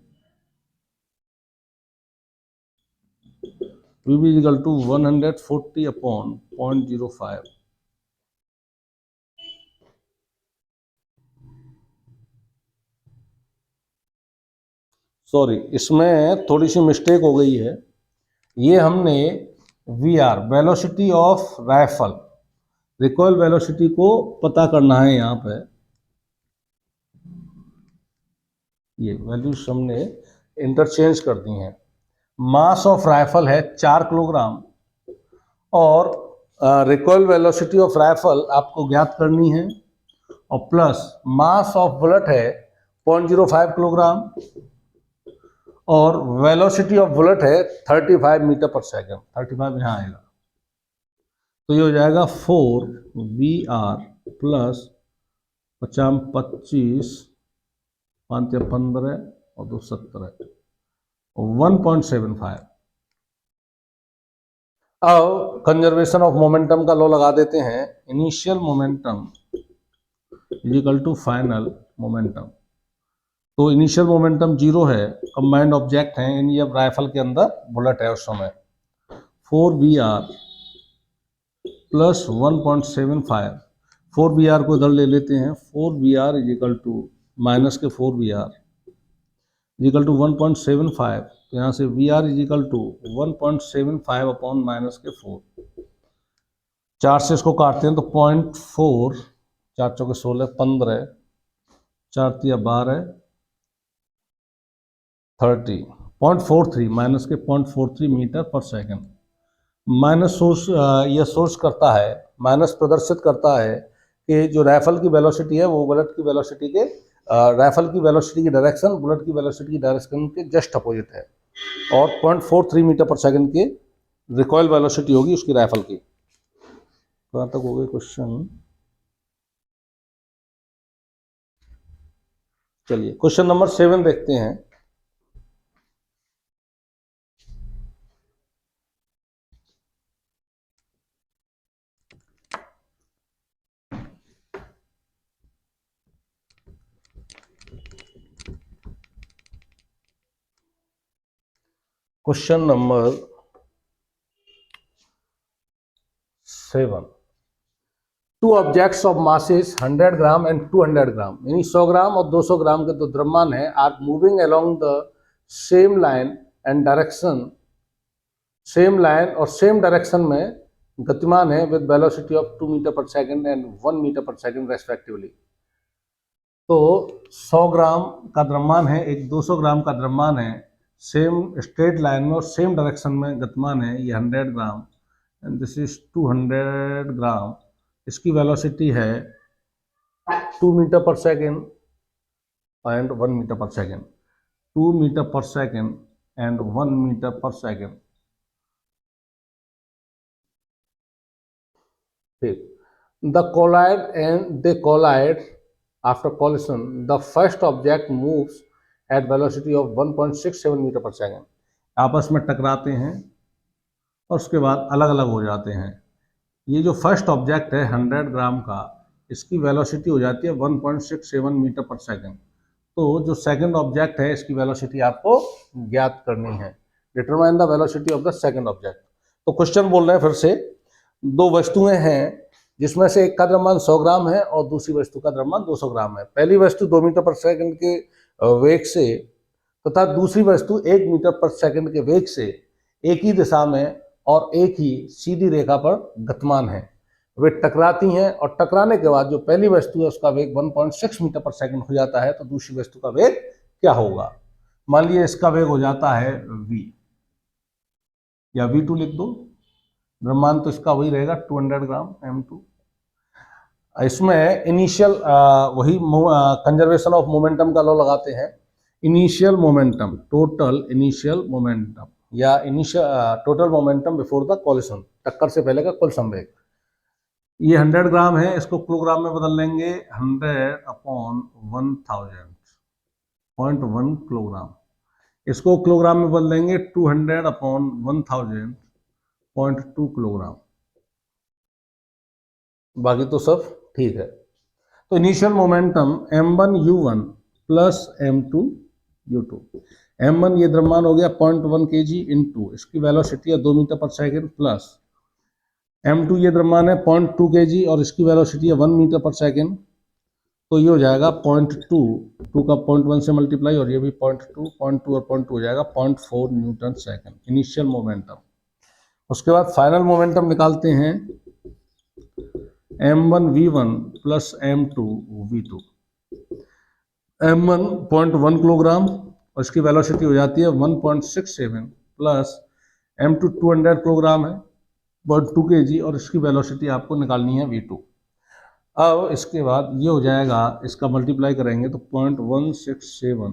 VB is equal to 140 upon 0.05। Sorry, इसमें थोड़ी सी मिस्टेक हो गई है। ये हमने V R, velocity of rifle, recoil velocity को पता करना है। यहाँ पे ये वैल्यूज हमने इंटरचेंज कर दी हैं। मास ऑफ राइफल है 4 किलोग्राम, और रिकॉइल वेलोसिटी ऑफ राइफल आपको ज्ञात करनी है, और प्लस मास ऑफ बुलेट है 0.05 किलोग्राम, और वेलोसिटी ऑफ बुलेट है 35 मीटर पर सेकेंड। 35 यहाँ आएगा, तो ये हो जाएगा 4 वी आर प्लस 25 5 15 और 2 17 1.75। अब कंजर्वेशन ऑफ मोमेंटम का लॉ लगा देते हैं। Initial momentum is equal to final momentum. तो इनिशियल मोमेंटम 0 है, कंबाइंड ऑब्जेक्ट है, यानी अब राइफल के अंदर बुलेट है उस समय। 4 V R plus 1.75, 4 V R को इधर ले लेते हैं। 4 V R is equal to minus के 4 V R is equal to 1.75। तो यहाँ से V R is equal to 1.75 upon minus के 4। 4 से इसको काटते हैं तो 0.4, 4 चौके 16, 15, 4 तिया 12, 30, 0.43 माइनस के 0.43 metre per second. Minus source यह सोर्स करता है, माइनस प्रदर्शित करता है कि जो राइफल की वेलोसिटी है वो बुलेट की वेलोसिटी के राइफल की वेलोसिटी की डायरेक्शन बुलेट की वेलोसिटी की डायरेक्शन के जस्ट अपोजिट है, और 0.43 मीटर पर सेकंड की रिकॉइल वेलोसिटी होगी उसकी राइफल की। कहाँ तक हो गए क्वेश्चन? चलिए क्वेश्चन नंबर 7 देखते हैं। Question number 7, two objects of masses 100 gram and 200 ग्राम, यानी 100 ग्राम और 200 ग्राम के दो द्रव्यमान है, are moving along the same line and direction, same line और सेम डायरेक्शन में गतिमान है with velocity of 2 metre per second and 1 metre per second respectively. तो 100 ग्राम का द्रव्यमान है, एक 200 ग्राम का द्रव्यमान है, सेम स्ट्रेट लाइन में और सेम डायरेक्शन में गतिमान है, ये 100 gram and this is 200 gram. इसकी वेलोसिटी है 2 metre per second and 1 metre per second, 2 metre per second and 1 metre per second. ठीक, the collide and they collide, after collision the first object moves at velocity of 1.67 metre per second. आपस में टकराते हैं और उसके बाद अलग अलग हो जाते हैं। ये जो फर्स्ट ऑब्जेक्ट है 100 ग्राम का, इसकी वेलोसिटी हो जाती है 1.67 मीटर पर सेकेंड। तो जो सेकंड ऑब्जेक्ट है इसकी वेलोसिटी आपको ज्ञात करनी है, determine the velocity of the second object. तो क्वेश्चन बोल रहे हैं फिर से, दो वस्तुएं हैं जिसमें से एक का द्रव्यमान 100 ग्राम है और दूसरी वस्तु का द्रव्यमान 200 ग्राम है। पहली वस्तु 2 मीटर पर सेकंड के वेग से तथा दूसरी वस्तु 1 मीटर पर सेकंड के वेग से एक ही दिशा में और एक ही सीधी रेखा पर गतिमान है। वे टकराती हैं और टकराने के बाद जो पहली वस्तु है उसका वेग 1.6 मीटर पर सेकंड हो जाता है, तो दूसरी वस्तु का वेग क्या होगा? मान लीजिए इसका वेग हो जाता है v, या v2 लिख दो, द्रव्यमान तो इसका वही रहेगा 200 ग्राम m2। इसमें इनिशियल वही कंजर्वेशन ऑफ मोमेंटम का लॉ लगाते हैं। Initial momentum, total initial momentum या initial total momentum before the collision, टक्कर से पहले का कुल संवेग। ये 100 ग्राम है, इसको किलोग्राम में बदल लेंगे, 100/1000, 0.1 किलोग्राम। इसको किलोग्राम में बदल देंगे 200/1000, 0.2 किलोग्राम। बाकी तो सब ठीक है। तो initial momentum m1u1 plus m2u2। m1 ये द्रव्यमान हो गया 0.1 kg इंटू इसकी वेलोसिटी है 2 metre per second, plus m2 ये द्रव्यमान है 0.2 kg और इसकी वेलोसिटी है 1 मीटर पर सेकेंड। तो ये हो जाएगा 0.2, 2 का 0.1 से मल्टीप्लाई और ये भी 0.2, 0.2 और 0.2 हो जाएगा 0.4 न्यूटन सेकेंड इनिशियल मोमेंटम। उसके बाद फाइनल मोमेंटम निकालते हैं, m1v1 plus m2v2। m1 0.1 kilogram और इसकी वेलोसिटी हो जाती है 1.67 प्लस m2 200 किलोग्राम है 0.2 kg और इसकी वेलोसिटी आपको निकालनी है v2। अब इसके बाद ये हो जाएगा, इसका मल्टीप्लाई करेंगे तो 0.167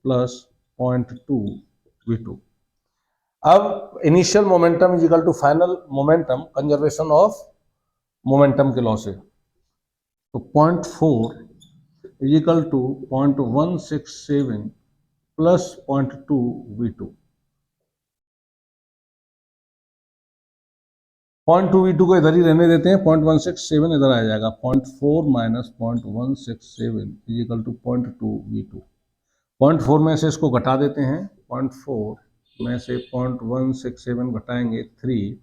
प्लस 0.2 v2। अब initial momentum is equal to final momentum, conservation of momentum के लॉ से, तो 0.4 is equal to 0.167 plus 0.2 v2। 0.2 v2 को इधर ही रहने देते हैं, 0.167 इधर आ जाएगा, 0.4 minus 0.167 is equal to 0.2 v2। 0.4 में से इसको घटा देते हैं, 0.4 में से 0.167 घटाएंगे 3,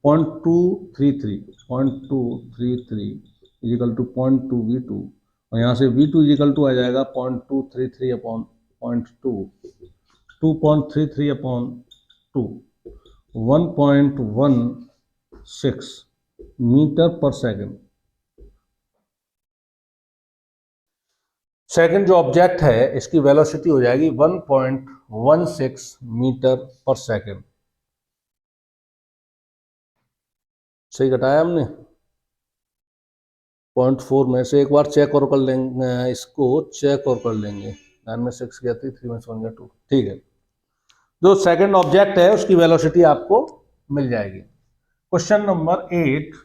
0.233 इजिकल टू 0.2 v2 और यहाँ से v2 इजिकल टू आ जाएगा 0.233 upon 0.2, 2.33 upon 2, 1.16 metre per second. Second जो ऑब्जेक्ट है इसकी वेलोसिटी हो जाएगी 1.16 मीटर पर सेकंड। सही घटाया हमने, 0.4 में से एक बार चेक और कर लेंगे, इसको चेक और कर लेंगे। 9 में 6 गया 3 में 1 गया 2, ठीक है। जो सेकंड ऑब्जेक्ट है उसकी वेलोसिटी आपको मिल जाएगी। क्वेश्चन नंबर 8,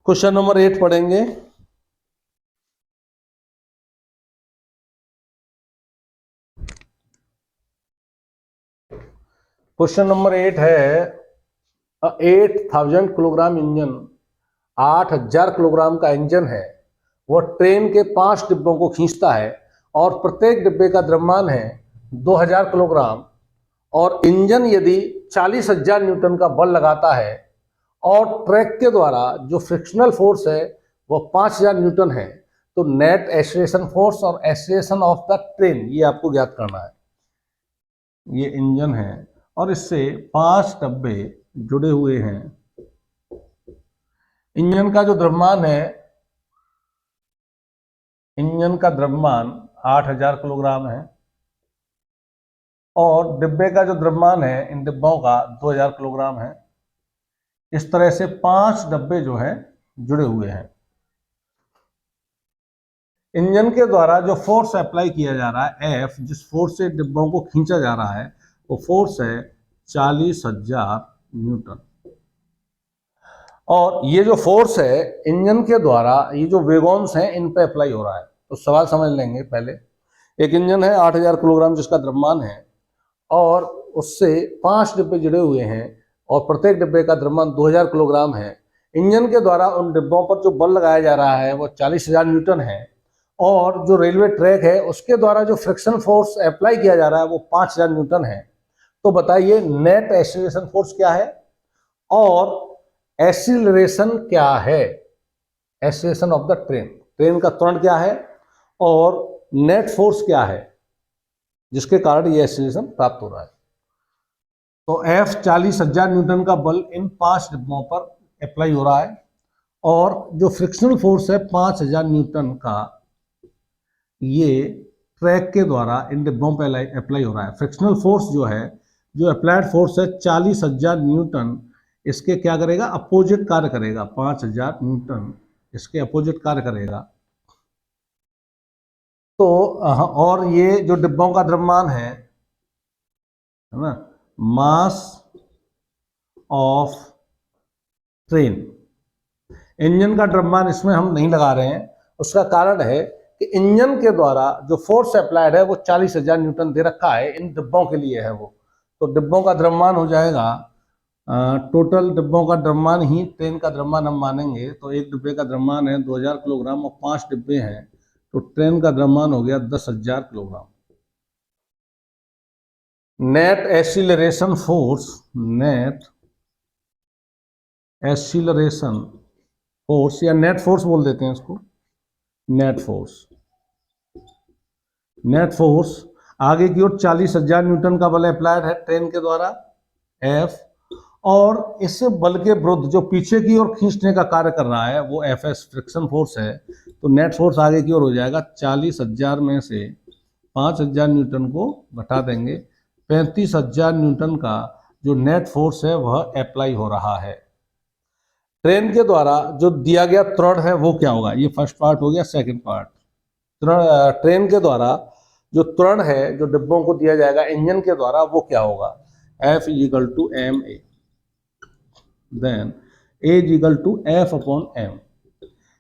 क्वेश्चन नंबर 8 पढ़ेंगे। क्वेश्चन नंबर 8 है 8000 किलोग्राम इंजन, 8000 किलोग्राम का इंजन है, वो ट्रेन के 5 डिब्बों को खींचता है और प्रत्येक डिब्बे का द्रव्यमान है 2000 किलोग्राम, और इंजन यदि 40,000 न्यूटन का बल लगाता है और ट्रैक के द्वारा जो फ्रिक्शनल फोर्स है वो 5000 न्यूटन है, तो नेट एक्सीलरेशन फोर्स और एक्सीलरेशन ऑफ द ट्रेन ये आपको ज्ञात करना है। ये इंजन है और इससे 5 डब्बे जुड़े हुए हैं। इंजन का जो द्रव्यमान है, इंजन का द्रव्यमान 8000 किलोग्राम है और डिब्बे का जो द्रव्यमान है इन डिब्बों का 2000 किलोग्राम है। इस तरह से 5 डब्बे जो है जुड़े हुए हैं। इंजन के द्वारा जो फोर्स अप्लाई किया जा रहा है F, जिस फोर्स से डिब्बों को खींचा जा रहा है वो फोर्स है 40,000 न्यूटन। और ये जो फोर्स है इंजन के द्वारा ये जो वेगन्स हैं इन पे अप्लाई हो रहा है। तो सवाल समझ लेंगे पहले। एक इंजन है 8000 किलोग्राम जिसका द्रव्यमान है और उससे 5 डिब्बे जुड़े हुए हैं और प्रत्येक डिब्बे का द्रव्यमान 2000 किलोग्राम है। इंजन के द्वारा उन डिब्बों पर जो बल लगाया जा रहा है वो 40,000 न्यूटन है और जो रेलवे ट्रैक है उसके द्वारा जो फ्रिक्शन फोर्स अप्लाई किया जा रहा है वो 5000 न्यूटन है। तो बताइए नेट एक्सीलरेशन फोर्स क्या है और एक्सीलरेशन क्या है, acceleration of the train, train का त्वरण क्या है और नेट फोर्स क्या है जिसके कारण ये एक्सीलरेशन प्राप्त हो रहा है। तो F 40,000 न्यूटन का बल इन 5 डिब्बों पर अप्लाई हो रहा है और जो फ्रिक्शनल फोर्स है 5000 न्यूटन का ये ट्रैक के द्वारा इन डिब्बों पर अप्लाई हो रहा है। फ्रिक्शनल फोर्स जो है, जो अप्लाइड फोर्स है 40,000 न्यूटन, इसके क्या करेगा, अपोजिट कार्य करेगा। 5000 न्यूटन इसके अपोजिट कार्य करेगा। तो और ये जो डिब्बों का द्रव्यमान है ना, मास ऑफ ट्रेन, इंजन का द्रव्यमान इसमें हम नहीं लगा रहे हैं। उसका कारण है कि इंजन के द्वारा जो फोर्स अप्लाइड है वो 40,000 न्यूटन दे रखा है, इन डिब्बों के लिए है वो। तो डिब्बों का द्रव्यमान हो जाएगा, टोटल डिब्बों का द्रव्यमान ही ट्रेन का द्रव्यमान हम मानेंगे। तो एक डिब्बे का द्रव्यमान है 2000 किलोग्राम और 5 डिब्बे हैं, तो ट्रेन का द्रव्यमान हो गया 10,000 kilogram. Net acceleration force, net acceleration force या नेट फोर्स बोल देते हैं इसको, नेट फोर्स, नेट फोर्स आगे की ओर 40,000 न्यूटन का बल अप्लाइड है ट्रेन के द्वारा F, और इस बल के विरुद्ध जो पीछे की ओर खींचने का कार्य कर रहा है वो Fs फ्रिक्शन फोर्स है। तो नेट फोर्स आगे की ओर हो जाएगा 40,000 में से 5,000 न्यूटन को घटा देंगे, 35,000 न्यूटन का जो नेट फोर्स है वह अप्लाई हो रहा है। ट्रेन के द्वारा जो दिया गया त्वरण है वो क्या होगा, ये फर्स्ट पार्ट हो गया। सेकंड पार्ट, ट्रेन के द्वारा जो त्वरण है जो डिब्बों को दिया जाएगा इंजन के द्वारा वो क्या होगा, F = ma, then A = F/m।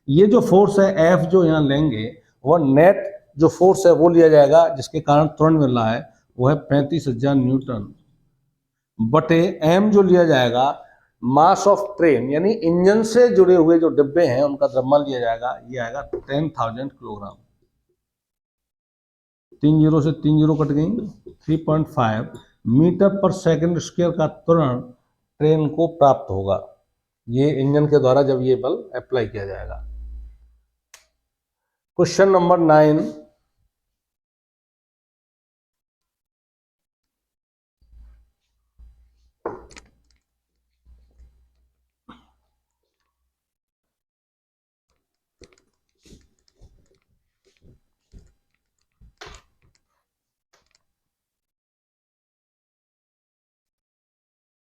ये जो फोर्स है F जो यहाँ लेंगे वह नेट जो फोर्स है वो लिया जाएगा जिसके कारण त्वरण मिल रहा है वो है 35,000 न्यूटन, बटे M जो लिया जाएगा मास ऑफ ट्रेन यानी इंजन से जुड़े हुए जो डिब्बे हैं उनका द्रव्यमान लिया जाएगा, ये आएगा 10,000 किलोग्राम। 3 जीरो से 3 जीरो कट गई, 3.5 मीटर पर सेकंड स्क्वायर का त्वरण ट्रेन को प्राप्त होगा, ये इंजन के द्वारा जब ये बल अप्लाई किया जाएगा। क्वेश्चन नंबर 9,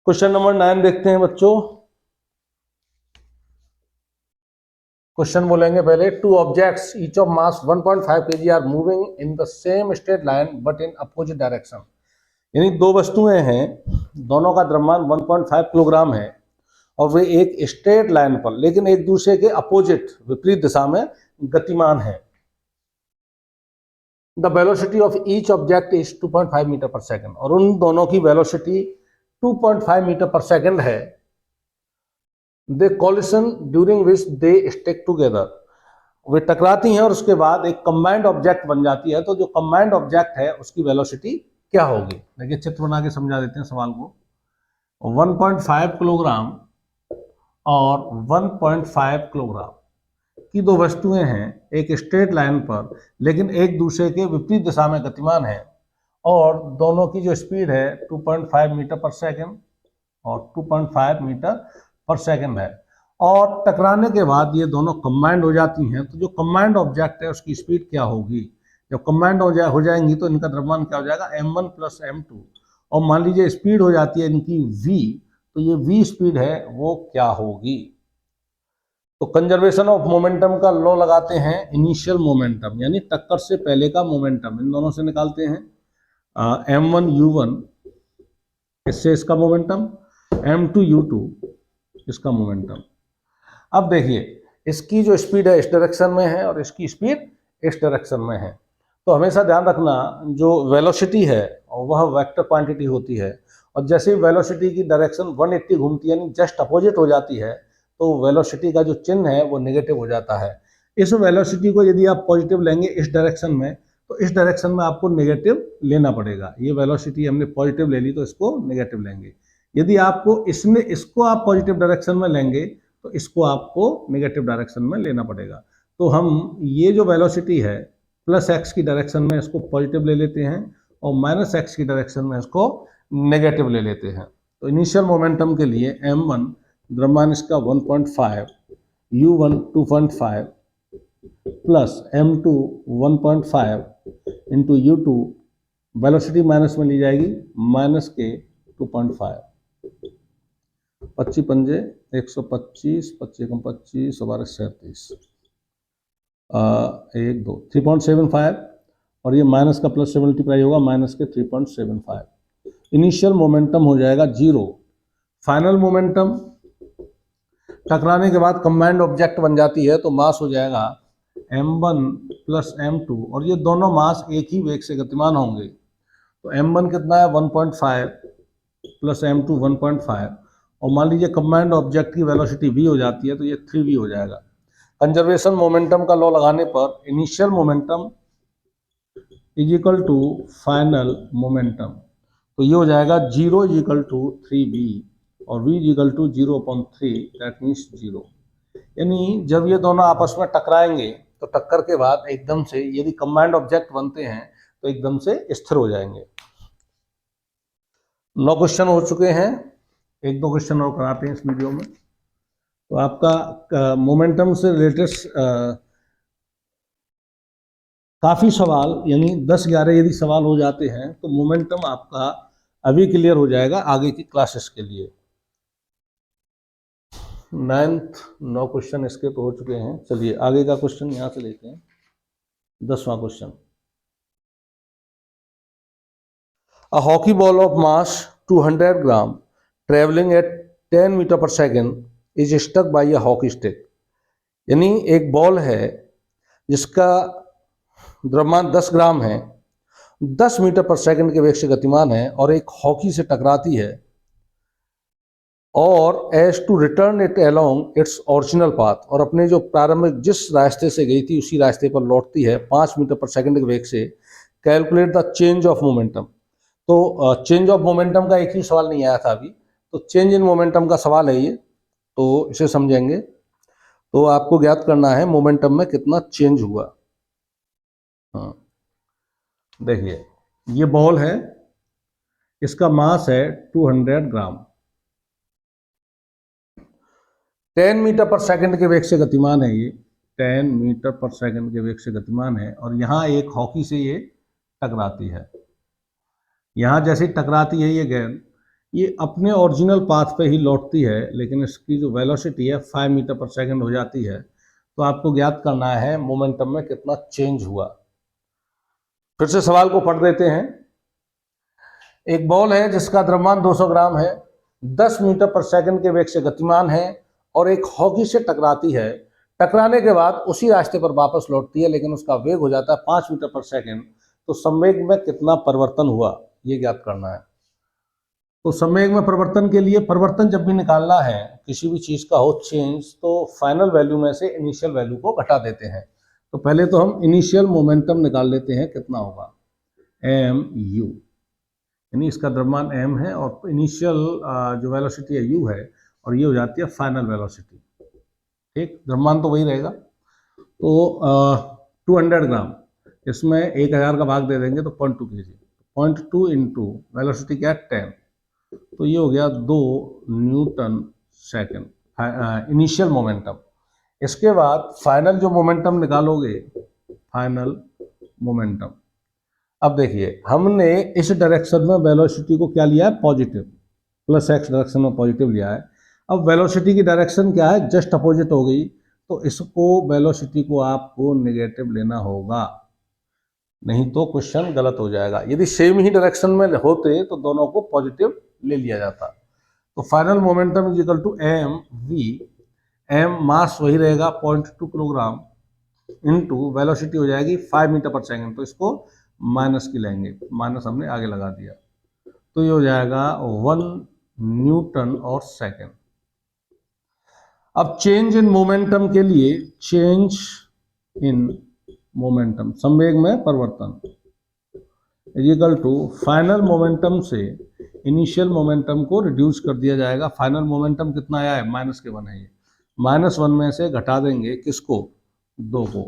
क्वेश्चन नंबर 9 देखते हैं बच्चों। क्वेश्चन बोलेंगे पहले, two objects each of mass 1.5 kg are moving in the same straight line but in opposite direction. यानी दो वस्तुएं हैं, दोनों का द्रव्यमान 1.5 किलोग्राम है और वे एक स्ट्रेट लाइन पर लेकिन एक दूसरे के अपोजिट विपरीत दिशा में गतिमान है। The velocity of each object is 2.5 metre per second, और उन दोनों की वेलोसिटी 2.5 मीटर पर सेकेंड है। They collision during which they stick together, वे टकराती हैं और उसके बाद एक कंबाइंड ऑब्जेक्ट बन जाती है। तो जो कंबाइंड ऑब्जेक्ट है उसकी वेलोसिटी क्या होगी? देखिए चित्र बना के समझा देते हैं सवाल को। 1.5 किलोग्राम और 1.5 किलोग्राम की दो वस्तुएं हैं एक स्ट्रेट लाइन पर लेकिन एक दूसरे के विपरीत दिशा में गतिमान है, और दोनों की जो स्पीड है 2.5 मीटर पर सेकेंड और 2.5 मीटर पर सेकेंड है, और टकराने के बाद ये दोनों कंबाइंड हो जाती हैं। तो जो कंबाइंड ऑब्जेक्ट है उसकी स्पीड क्या होगी? जब कंबाइंड हो जाएंगी तो इनका द्रव्यमान क्या हो जाएगा? m1 प्लस m2, और मान लीजिए स्पीड हो जाती है इनकी v, तो ये v स्पीड है वो क्या होगी? तो कंजर्वेशन ऑफ मोमेंटम का लॉ लगाते हैं। इनिशियल मोमेंटम यानी टक्कर से पहले का मोमेंटम इन दोनों से निकालते हैं। m1 u1, इससे इसका मोमेंटम, m2 u2 इसका मोमेंटम। अब देखिए इसकी जो स्पीड है इस डायरेक्शन में है और इसकी स्पीड इस डायरेक्शन में है। तो हमेशा ध्यान रखना जो वेलोसिटी है वह वेक्टर क्वांटिटी होती है, और जैसे ही वेलोसिटी की डायरेक्शन 180 घूमती है यानी जस्ट अपोजिट हो जाती है तो वेलोसिटी का जो चिन्ह है वो नेगेटिव हो जाता है। इस वेलोसिटी को यदि आप पॉजिटिव लेंगे इस डायरेक्शन में तो इस डायरेक्शन में आपको नेगेटिव लेना पड़ेगा। ये वेलोसिटी हमने पॉजिटिव ले ली तो इसको नेगेटिव लेंगे। यदि आपको इसको आप पॉजिटिव डायरेक्शन में लेंगे तो इसको आपको नेगेटिव डायरेक्शन में लेना पड़ेगा। तो हम ये जो वेलोसिटी है प्लस एक्स की डायरेक्शन में इसको पॉजिटिव ले लेते हैं और माइनस एक्स की डायरेक्शन में इसको नेगेटिव ले लेते हैं। तो इनिशियल मोमेंटम के लिए m1 द्रव्यमान इसका 1.5, u1 2.5 plus m2 1.5 into u2, velocity minus में ली जाएगी माइनस के 2.5, 25 पंजे 125, 25 कम 25 12 37, 1 2 3.75, और ये माइनस का प्लस से मल्टीप्लाई होगा माइनस के 3.75। इनिशियल मोमेंटम हो जाएगा 0। फाइनल मोमेंटम टकराने के बाद कंबाइंड ऑब्जेक्ट बन जाती है तो मास हो जाएगा m1 प्लस m2, और ये दोनों मास एक ही वेग से गतिमान होंगे। तो m1 कितना है 1.5 प्लस m2 1.5, और मान लीजिए कंबाइंड ऑब्जेक्ट की वेलोसिटी v हो जाती है तो ये 3v हो जाएगा। कंजर्वेशन मोमेंटम का लॉ लगाने पर initial momentum is equal to final momentum, तो ये हो जाएगा 0 इज इक्वल टू 3v और v is equal to 0.3, that means 0। यानी जब ये दोनों आपस में टकराएंगे तो टक्कर के बाद एकदम से यदि कंबाइंड ऑब्जेक्ट बनते हैं तो एकदम से स्थिर हो जाएंगे। 9 क्वेश्चन हो चुके हैं, 1-2 क्वेश्चन और कराते हैं इस वीडियो में। तो आपका मोमेंटम से रिलेटेड काफ़ी सवाल यानी 10-11 यदि सवाल हो जाते हैं तो मोमेंटम आपका अभी क्लियर हो जाएगा आगे की क्लासेस के लिए। 9 क्वेश्चन इसके तो हो चुके हैं। चलिए आगे का क्वेश्चन यहाँ से लेते हैं। 10वां question, a hockey ball of mass 200 gram travelling at 10 metre per second is struck by a hockey stick. यानी एक बॉल है जिसका द्रव्यमान 10 ग्राम है, 10 मीटर पर सेकंड के वेग से गतिमान है और एक हॉकी से टकराती है, और as to return it along its original path, और अपने जो प्रारंभिक जिस रास्ते से गई थी उसी रास्ते पर लौटती है 5 मीटर पर सेकंड के वेग से। Calculate the change of momentum. तो चेंज ऑफ मोमेंटम का एक ही सवाल नहीं आया था अभी, तो चेंज इन मोमेंटम का सवाल है ये, तो इसे समझेंगे। तो आपको ज्ञात करना है मोमेंटम में कितना चेंज हुआ। हाँ देखिए ये बॉल है, इसका मास है 200 ग्राम, 10 मीटर पर सेकंड के वेग से गतिमान है ये, 10 मीटर पर सेकंड के वेग से गतिमान है, और यहाँ एक हॉकी से ये टकराती है। यहाँ जैसे टकराती है ये गेंद, ये अपने ओरिजिनल पाथ पे ही लौटती है, लेकिन इसकी जो वेलोसिटी है 5 मीटर पर सेकंड हो जाती है। तो आपको ज्ञात करना है मोमेंटम में कितना चेंज हुआ। फिर से सवाल को पढ़ देते हैं। एक बॉल है जिसका द्रव्यमान 200 ग्राम है, 10 मीटर पर सेकंड के वेग से गतिमान है और एक हॉकी से टकराती है। टकराने के बाद उसी रास्ते पर वापस लौटती है, लेकिन उसका वेग हो जाता है 5 मीटर पर सेकंड। तो संवेग में कितना परिवर्तन हुआ, ये ज्ञात करना है। तो संवेग में परिवर्तन के लिए, परिवर्तन जब भी निकालना है किसी भी चीज का हो चेंज, तो फाइनल वैल्यू में से इनिशियल वैल्यू को घटा देते हैं। तो पहले तो हम इनिशियल मोमेंटम निकाल लेते हैं, कितना होगा एम यू, यानी इसका द्रव्यमान एम है और इनिशियल जो वेलोसिटी है यू है, और ये हो जाती है फाइनल वेलोसिटी। ठीक, द्रव्यमान तो वही रहेगा। तो 200 ग्राम, इसमें 1000 का भाग दे देंगे तो 0.2 kg, 0.2 इंटू वेलोसिटी क्या है 10, तो ये हो गया 2 न्यूटन सेकंड इनिशियल मोमेंटम। इसके बाद फाइनल जो मोमेंटम निकालोगे, फाइनल मोमेंटम, अब देखिए हमने इस डायरेक्शन में वेलोसिटी को क्या लिया है पॉजिटिव, प्लस एक्स डायरेक्शन में पॉजिटिव लिया है। अब वेलोसिटी की डायरेक्शन क्या है, जस्ट अपोजिट हो गई, तो इसको वेलोसिटी को आपको नेगेटिव लेना होगा, नहीं तो क्वेश्चन गलत हो जाएगा। यदि सेम ही डायरेक्शन में होते तो दोनों को पॉजिटिव ले लिया जाता। तो final momentum is equal to M V, M mass वही रहेगा 0.2 किलोग्राम, इनटू वेलोसिटी हो जाएगी 5 मीटर पर सेकंड, तो इसको माइनस की लेंगे, माइनस हमने आगे लगा दिया, तो ये हो जाएगा 1 न्यूटन और सेकंड। अब चेंज इन मोमेंटम के लिए, चेंज इन मोमेंटम संवेग में परिवर्तन is equal to final momentum से इनिशियल मोमेंटम को रिड्यूस कर दिया जाएगा। फाइनल मोमेंटम कितना आया है, -1 है, ये -1 में से घटा देंगे किसको, 2 को,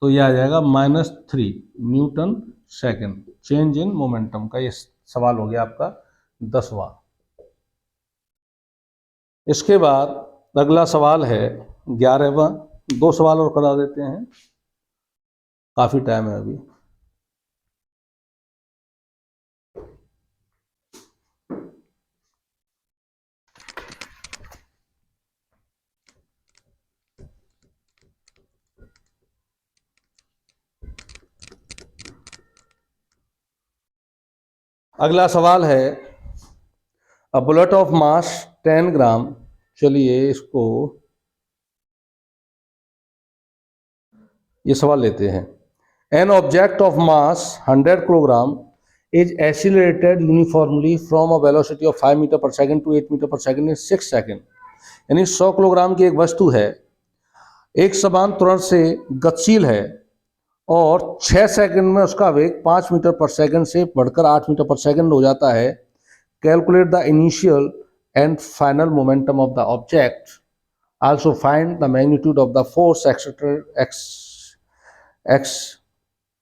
तो ये आ जाएगा -3 Newton second. Change in momentum का ये सवाल हो गया आपका 10वां। इसके बाद अगला सवाल है 11वां। 2 सवाल और करा देते हैं, काफी टाइम है अभी। अगला सवाल है अ बुलेट ऑफ मास 10 ग्राम, चलिए इसको ये सवाल लेते हैं। An object of mass 100 kilogram is accelerated uniformly from a velocity of 5 metre per second to 8 metre per second in 6 second. यानी 100 किलोग्राम की एक वस्तु है, एक समान त्वरण से गतिशील है और 6 सेकंड में उसका वेग 5 मीटर पर सेकंड से बढ़कर 8 मीटर पर सेकंड हो जाता है। Calculate the initial and final momentum of the object, also find the magnitude of the force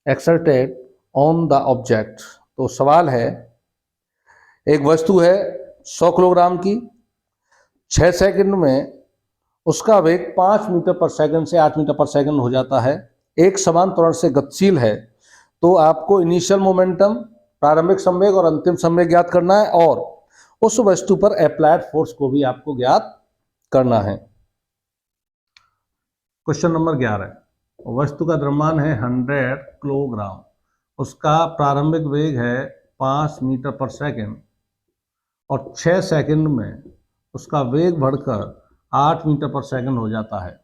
exerted on the object. तो सवाल है, एक वस्तु है 100 किलोग्राम की, 6 सेकंड में उसका वेग 5 मीटर पर सेकंड से 8 मीटर पर सेकंड हो जाता है, एक समान त्वरण से गतिशील है। तो आपको इनिशियल मोमेंटम, प्रारंभिक संवेग और अंतिम संवेग ज्ञात करना है, और उस वस्तु पर अप्लाइड फोर्स को भी आपको ज्ञात करना है। क्वेश्चन नंबर 11, वस्तु का द्रव्यमान है 100 किलोग्राम, उसका प्रारंभिक वेग है 5 मीटर पर सेकंड और 6 सेकंड में उसका वेग बढ़कर 8 मीटर पर सेकंड हो जाता है।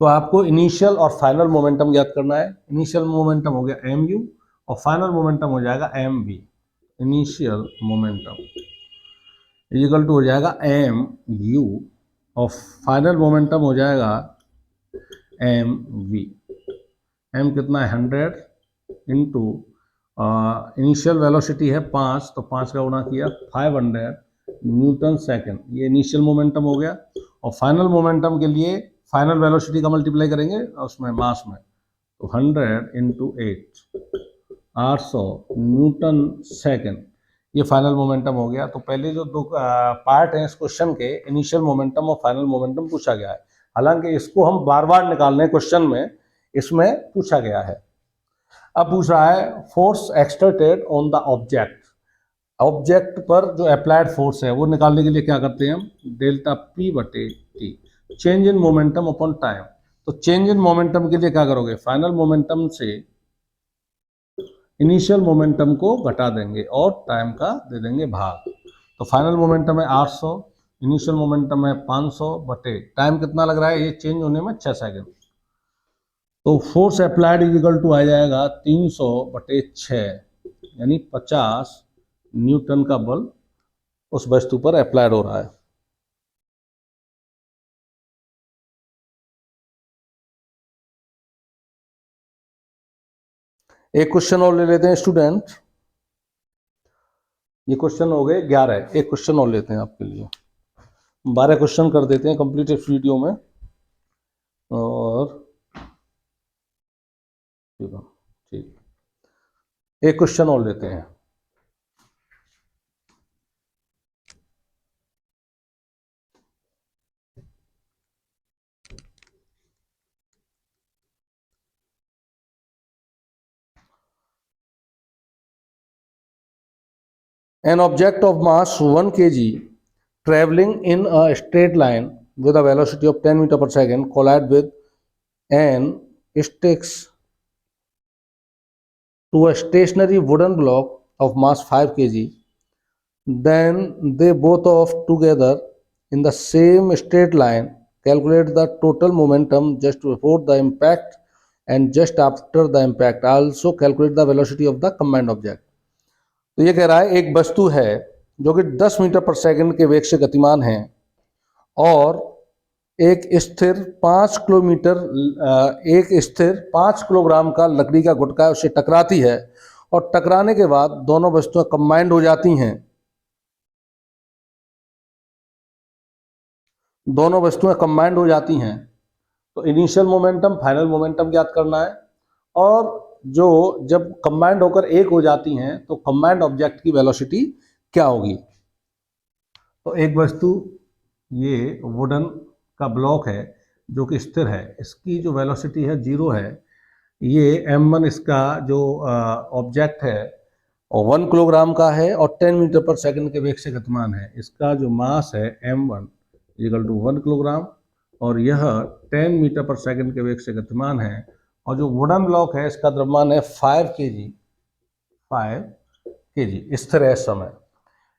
तो आपको इनिशियल और फाइनल मोमेंटम ज्ञात करना है। इनिशियल मोमेंटम हो गया एम यू और फाइनल मोमेंटम हो जाएगा M V. Initial momentum equal to हो जाएगा एम यू और फाइनल मोमेंटम हो जाएगा एम वी। एम कितना है 100 इंटू इनिशियल वेलोसिटी है 5, तो 5 का गुणा किया 500 न्यूटन सेकंड, ये इनिशियल मोमेंटम हो गया। और फाइनल मोमेंटम के लिए फाइनल वेलोसिटी का मल्टीप्लाई करेंगे उसमें मास में, तो 100 इंटू 800 न्यूटन सेकंड, ये फाइनल मोमेंटम हो गया। तो पहले जो 2 पार्ट हैं इस क्वेश्चन के, इनिशियल मोमेंटम और फाइनल मोमेंटम पूछा गया है। हालांकि इसको हम बार बार निकाल रहे हैं क्वेश्चन में, इसमें पूछा गया है। अब पूछ रहा है force exerted on the object, object पर जो अप्लाइड फोर्स है वो निकालने के लिए क्या करते हैं हम, डेल्टा पी बटे T, change in momentum upon time. तो चेंज इन मोमेंटम के लिए क्या करोगे, फाइनल मोमेंटम से इनिशियल मोमेंटम को घटा देंगे और टाइम का दे देंगे भाग। तो फाइनल मोमेंटम है 800, इनिशियल मोमेंटम है 500 बटे टाइम कितना लग रहा है ये चेंज होने में 6 सेकेंड। तो फोर्स अप्लाइड इक्वल टू आ जाएगा 300 बटे 6, यानी 50 न्यूटन का बल उस वस्तु पर अप्लाइड हो रहा है। एक क्वेश्चन और ले लेते हैं स्टूडेंट, ये क्वेश्चन हो गए 11, एक क्वेश्चन और लेते हैं आपके लिए, 12 क्वेश्चन कर देते हैं कंप्लीट इस वीडियो में। और ठीक, एक क्वेश्चन और लेते हैं। An object of mass 1 kg traveling in a straight line with a velocity of 10 meter per second collide with an sticks to a stationary wooden block of mass 5 kg. Then they both of together in the same straight line. Calculate the total momentum just before the impact and just after the impact. Also calculate the velocity of the combined object. तो ये कह रहा है एक वस्तु है जो कि 10 मीटर पर सेकंड के वेग से गतिमान है और एक स्थिर 5 किलोमीटर एक स्थिर 5 किलोग्राम का लकड़ी का गुटका उससे टकराती है और टकराने के बाद दोनों वस्तुएं कंबाइंड हो जाती हैं, दोनों वस्तुएं कंबाइंड हो जाती हैं। तो इनिशियल मोमेंटम फाइनल मोमेंटम ज्ञात करना है, और जो जब कंबाइंड होकर एक हो जाती हैं तो कंबाइंड ऑब्जेक्ट की वेलोसिटी क्या होगी। तो एक वस्तु ये वुडन का ब्लॉक है जो कि स्थिर है, इसकी जो वेलोसिटी है 0 है। ये m1 इसका जो ऑब्जेक्ट है और 1 किलोग्राम का है और 10 मीटर पर सेकंड के वेग से गतिमान है। इसका जो मास है m1 इक्वल टू 1 किलोग्राम और यह 10 मीटर पर सेकंड के वेग से गतिमान है। और जो वुडन ब्लॉक है इसका द्रव्यमान है 5 kg स्थिर है इस समय।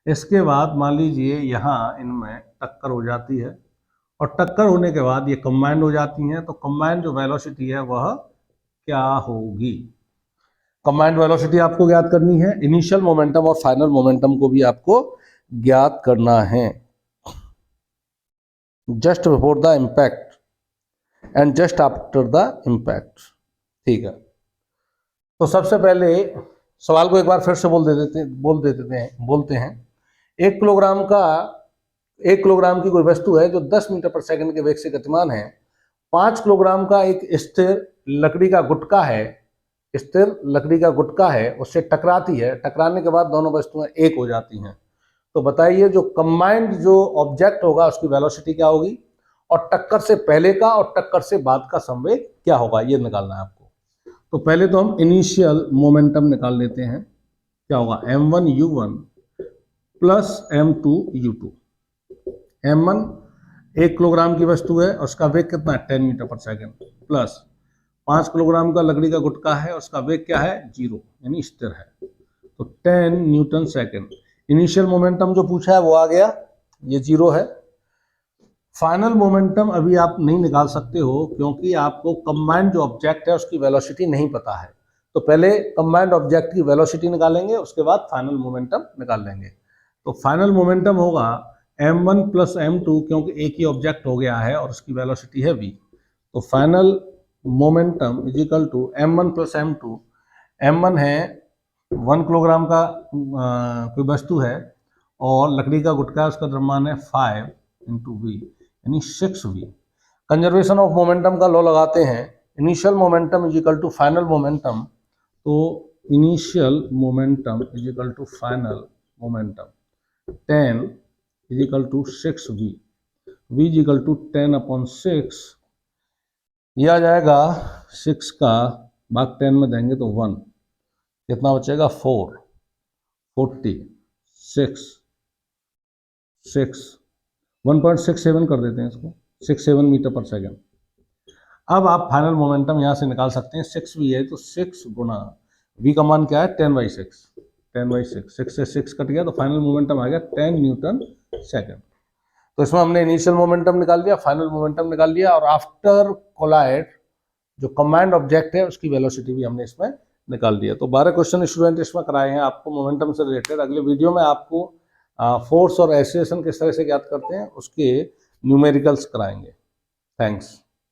इसके बाद मान लीजिए यहाँ इनमें टक्कर हो जाती है और टक्कर होने के बाद ये कंबाइंड हो जाती हैं, तो कंबाइंड जो वेलोसिटी है वह क्या होगी। कंबाइंड वेलोसिटी आपको ज्ञात करनी है, इनिशियल मोमेंटम और फाइनल मोमेंटम को भी आपको ज्ञात करना है, just before the impact and just after the impact. ठीक है, तो सबसे पहले सवाल को एक बार फिर से बोलते हैं। 1 किलोग्राम की कोई वस्तु है जो 10 मीटर पर सेकंड के वेग से गतिमान है। 5 किलोग्राम का एक स्थिर लकड़ी का गुटका है, उससे टकराती है, टकराने के बाद दोनों वस्तुएं एक हो जाती हैं। तो बताइए जो कंबाइंड जो ऑब्जेक्ट होगा उसकी वेलोसिटी क्या होगी और टक्कर से पहले का और टक्कर से बाद का संवेग क्या होगा, ये निकालना है आपको। तो पहले तो हम इनिशियल मोमेंटम निकाल लेते हैं। क्या होगा, m1 u1 plus m2 u2। m1 1 kilogram की वस्तु है, उसका वेग कितना है 10 metre per second, plus 5 kilogram का लकड़ी का गुटका है, उसका वेग क्या है 0 यानी स्थिर है, तो 10 न्यूटन सेकंड। इनिशियल मोमेंटम जो पूछा है वो आ गया, ये 0 है। फाइनल मोमेंटम अभी आप नहीं निकाल सकते हो क्योंकि आपको कंबाइंड जो ऑब्जेक्ट है उसकी वेलोसिटी नहीं पता है। तो पहले कंबाइंड ऑब्जेक्ट की वेलोसिटी निकालेंगे, उसके बाद फाइनल मोमेंटम निकाल लेंगे। तो फाइनल मोमेंटम होगा m1 प्लस m2, क्योंकि एक ही ऑब्जेक्ट हो गया है और उसकी वेलोसिटी है v। तो final momentum is equal to m1 plus m2। m1 है 1 किलोग्राम का कोई वस्तु है और लकड़ी का गुटका, उसका द्रव्यमान है 5 इंटू वी यानी 6v। कंजर्वेशन ऑफ मोमेंटम का लॉ लगाते हैं, initial momentum is equal to final momentum. तो initial momentum is equal to final momentum 10 is equal to 6v, v is equal to 10 upon 6। ये आ जाएगा 6 का भाग 10 में देंगे तो 1, कितना बचेगा 4, 40 6 6 1.67 कर देते हैं इसको, 67 मीटर पर सेकेंड। अब आप फाइनल मोमेंटम यहाँ से निकाल सकते हैं, 6 भी है तो 6 गुना v का मान क्या है 10/6, 10/6, 6 से 6 कट गया तो फाइनल मोमेंटम आ गया 10 न्यूटन सेकेंड। तो इसमें हमने इनिशियल मोमेंटम निकाल लिया, फाइनल मोमेंटम निकाल लिया, और आफ्टर कोलाइड जो कंबाइंड ऑब्जेक्ट है उसकी वेलोसिटी भी हमने इसमें निकाल दिया। तो 12 क्वेश्चन स्टूडेंट इसमें कराए हैं आपको मोमेंटम से रिलेटेड। अगले वीडियो में आपको फोर्स और एक्सीलरेशन किस तरह से ज्ञात करते हैं उसके न्यूमेरिकल्स कराएंगे। थैंक्स।